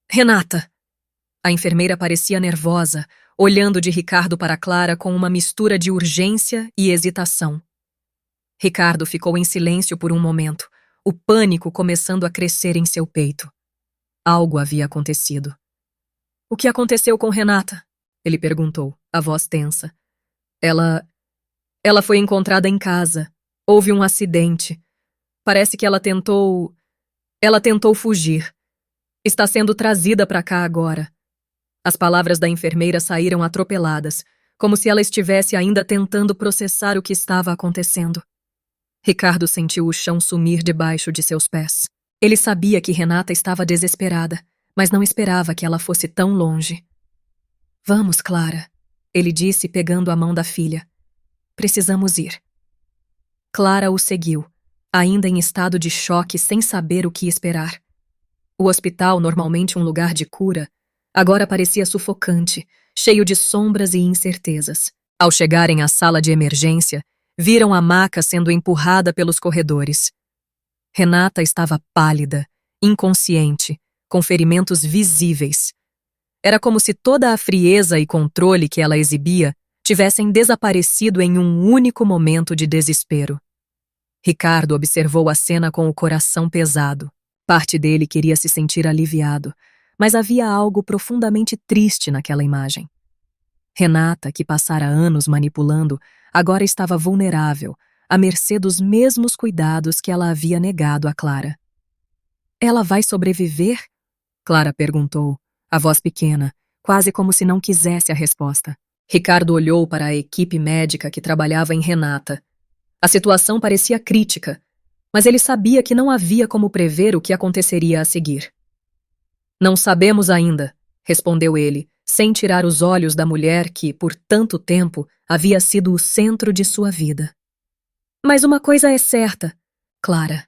Renata. A enfermeira parecia nervosa, olhando de Ricardo para Clara com uma mistura de urgência e hesitação. Ricardo ficou em silêncio por um momento, o pânico começando a crescer em seu peito. Algo havia acontecido. O que aconteceu com Renata? Ele perguntou, a voz tensa. Ela foi encontrada em casa. Houve um acidente. Parece que ela tentou fugir. Está sendo trazida para cá agora. As palavras da enfermeira saíram atropeladas, como se ela estivesse ainda tentando processar o que estava acontecendo. Ricardo sentiu o chão sumir debaixo de seus pés. Ele sabia que Renata estava desesperada, mas não esperava que ela fosse tão longe. Vamos, Clara, ele disse pegando a mão da filha. Precisamos ir. Clara o seguiu, ainda em estado de choque sem saber o que esperar. O hospital, normalmente um lugar de cura, agora parecia sufocante, cheio de sombras e incertezas. Ao chegarem à sala de emergência, viram a maca sendo empurrada pelos corredores. Renata estava pálida, inconsciente, com ferimentos visíveis. Era como se toda a frieza e controle que ela exibia tivessem desaparecido em um único momento de desespero. Ricardo observou a cena com o coração pesado. Parte dele queria se sentir aliviado, mas havia algo profundamente triste naquela imagem. Renata, que passara anos manipulando, agora estava vulnerável, à mercê dos mesmos cuidados que ela havia negado a Clara. Ela vai sobreviver? Clara perguntou, a voz pequena, quase como se não quisesse a resposta. Ricardo olhou para a equipe médica que trabalhava em Renata. A situação parecia crítica, mas ele sabia que não havia como prever o que aconteceria a seguir. Não sabemos ainda, respondeu ele, sem tirar os olhos da mulher que, por tanto tempo, havia sido o centro de sua vida. Mas uma coisa é certa, Clara.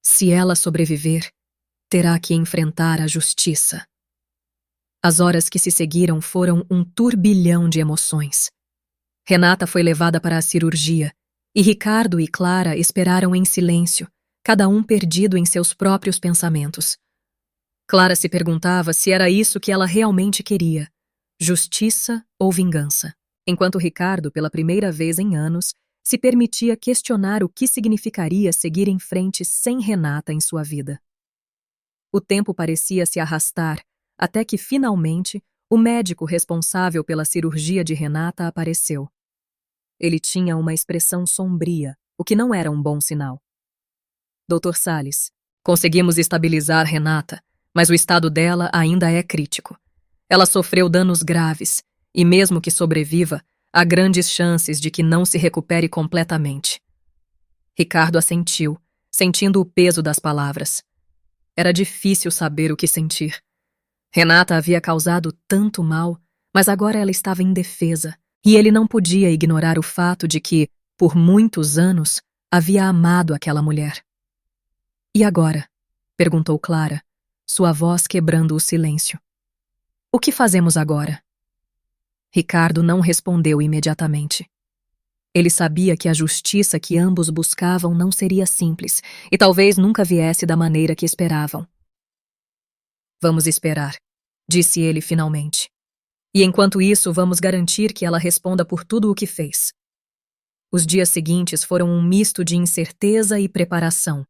Se ela sobreviver, terá que enfrentar a justiça. As horas que se seguiram foram um turbilhão de emoções. Renata foi levada para a cirurgia, e Ricardo e Clara esperaram em silêncio, cada um perdido em seus próprios pensamentos. Clara se perguntava se era isso que ela realmente queria, justiça ou vingança, enquanto Ricardo, pela primeira vez em anos, se permitia questionar o que significaria seguir em frente sem Renata em sua vida. O tempo parecia se arrastar, até que, finalmente, o médico responsável pela cirurgia de Renata apareceu. Ele tinha uma expressão sombria, o que não era um bom sinal. Dr. Salles, conseguimos estabilizar Renata, mas o estado dela ainda é crítico. Ela sofreu danos graves, e mesmo que sobreviva, há grandes chances de que não se recupere completamente. Ricardo assentiu, sentindo o peso das palavras. Era difícil saber o que sentir. Renata havia causado tanto mal, mas agora ela estava indefesa, e ele não podia ignorar o fato de que, por muitos anos, havia amado aquela mulher. E agora? Perguntou Clara, sua voz quebrando o silêncio. O que fazemos agora? Ricardo não respondeu imediatamente. Ele sabia que a justiça que ambos buscavam não seria simples e talvez nunca viesse da maneira que esperavam. Vamos esperar, disse ele finalmente. E enquanto isso, vamos garantir que ela responda por tudo o que fez. Os dias seguintes foram um misto de incerteza e preparação.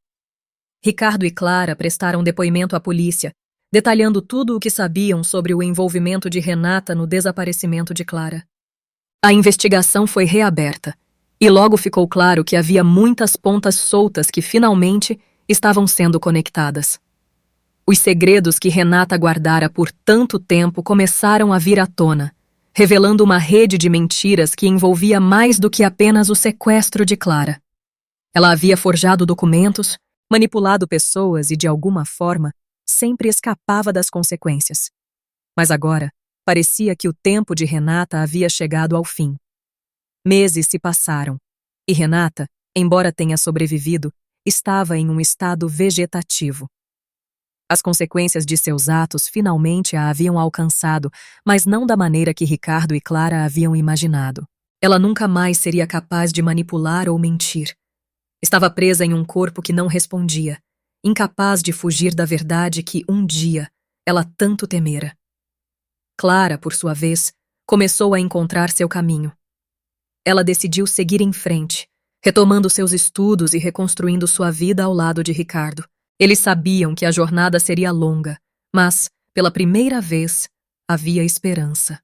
Ricardo e Clara prestaram depoimento à polícia, detalhando tudo o que sabiam sobre o envolvimento de Renata no desaparecimento de Clara. A investigação foi reaberta, e logo ficou claro que havia muitas pontas soltas que finalmente estavam sendo conectadas. Os segredos que Renata guardara por tanto tempo começaram a vir à tona, revelando uma rede de mentiras que envolvia mais do que apenas o sequestro de Clara. Ela havia forjado documentos, manipulado pessoas e, de alguma forma, sempre escapava das consequências. Mas agora, parecia que o tempo de Renata havia chegado ao fim. Meses se passaram, e Renata, embora tenha sobrevivido, estava em um estado vegetativo. As consequências de seus atos finalmente a haviam alcançado, mas não da maneira que Ricardo e Clara haviam imaginado. Ela nunca mais seria capaz de manipular ou mentir. Estava presa em um corpo que não respondia, incapaz de fugir da verdade que, um dia, ela tanto temera. Clara, por sua vez, começou a encontrar seu caminho. Ela decidiu seguir em frente, retomando seus estudos e reconstruindo sua vida ao lado de Ricardo. Eles sabiam que a jornada seria longa, mas, pela primeira vez, havia esperança.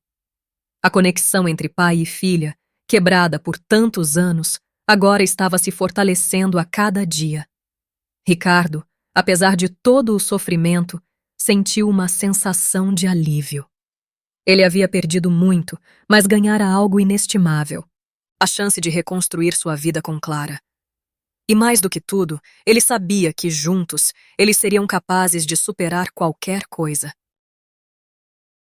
A conexão entre pai e filha, quebrada por tantos anos, agora estava se fortalecendo a cada dia. Ricardo, apesar de todo o sofrimento, sentiu uma sensação de alívio. Ele havia perdido muito, mas ganhara algo inestimável: a chance de reconstruir sua vida com Clara. E mais do que tudo, ele sabia que, juntos, eles seriam capazes de superar qualquer coisa.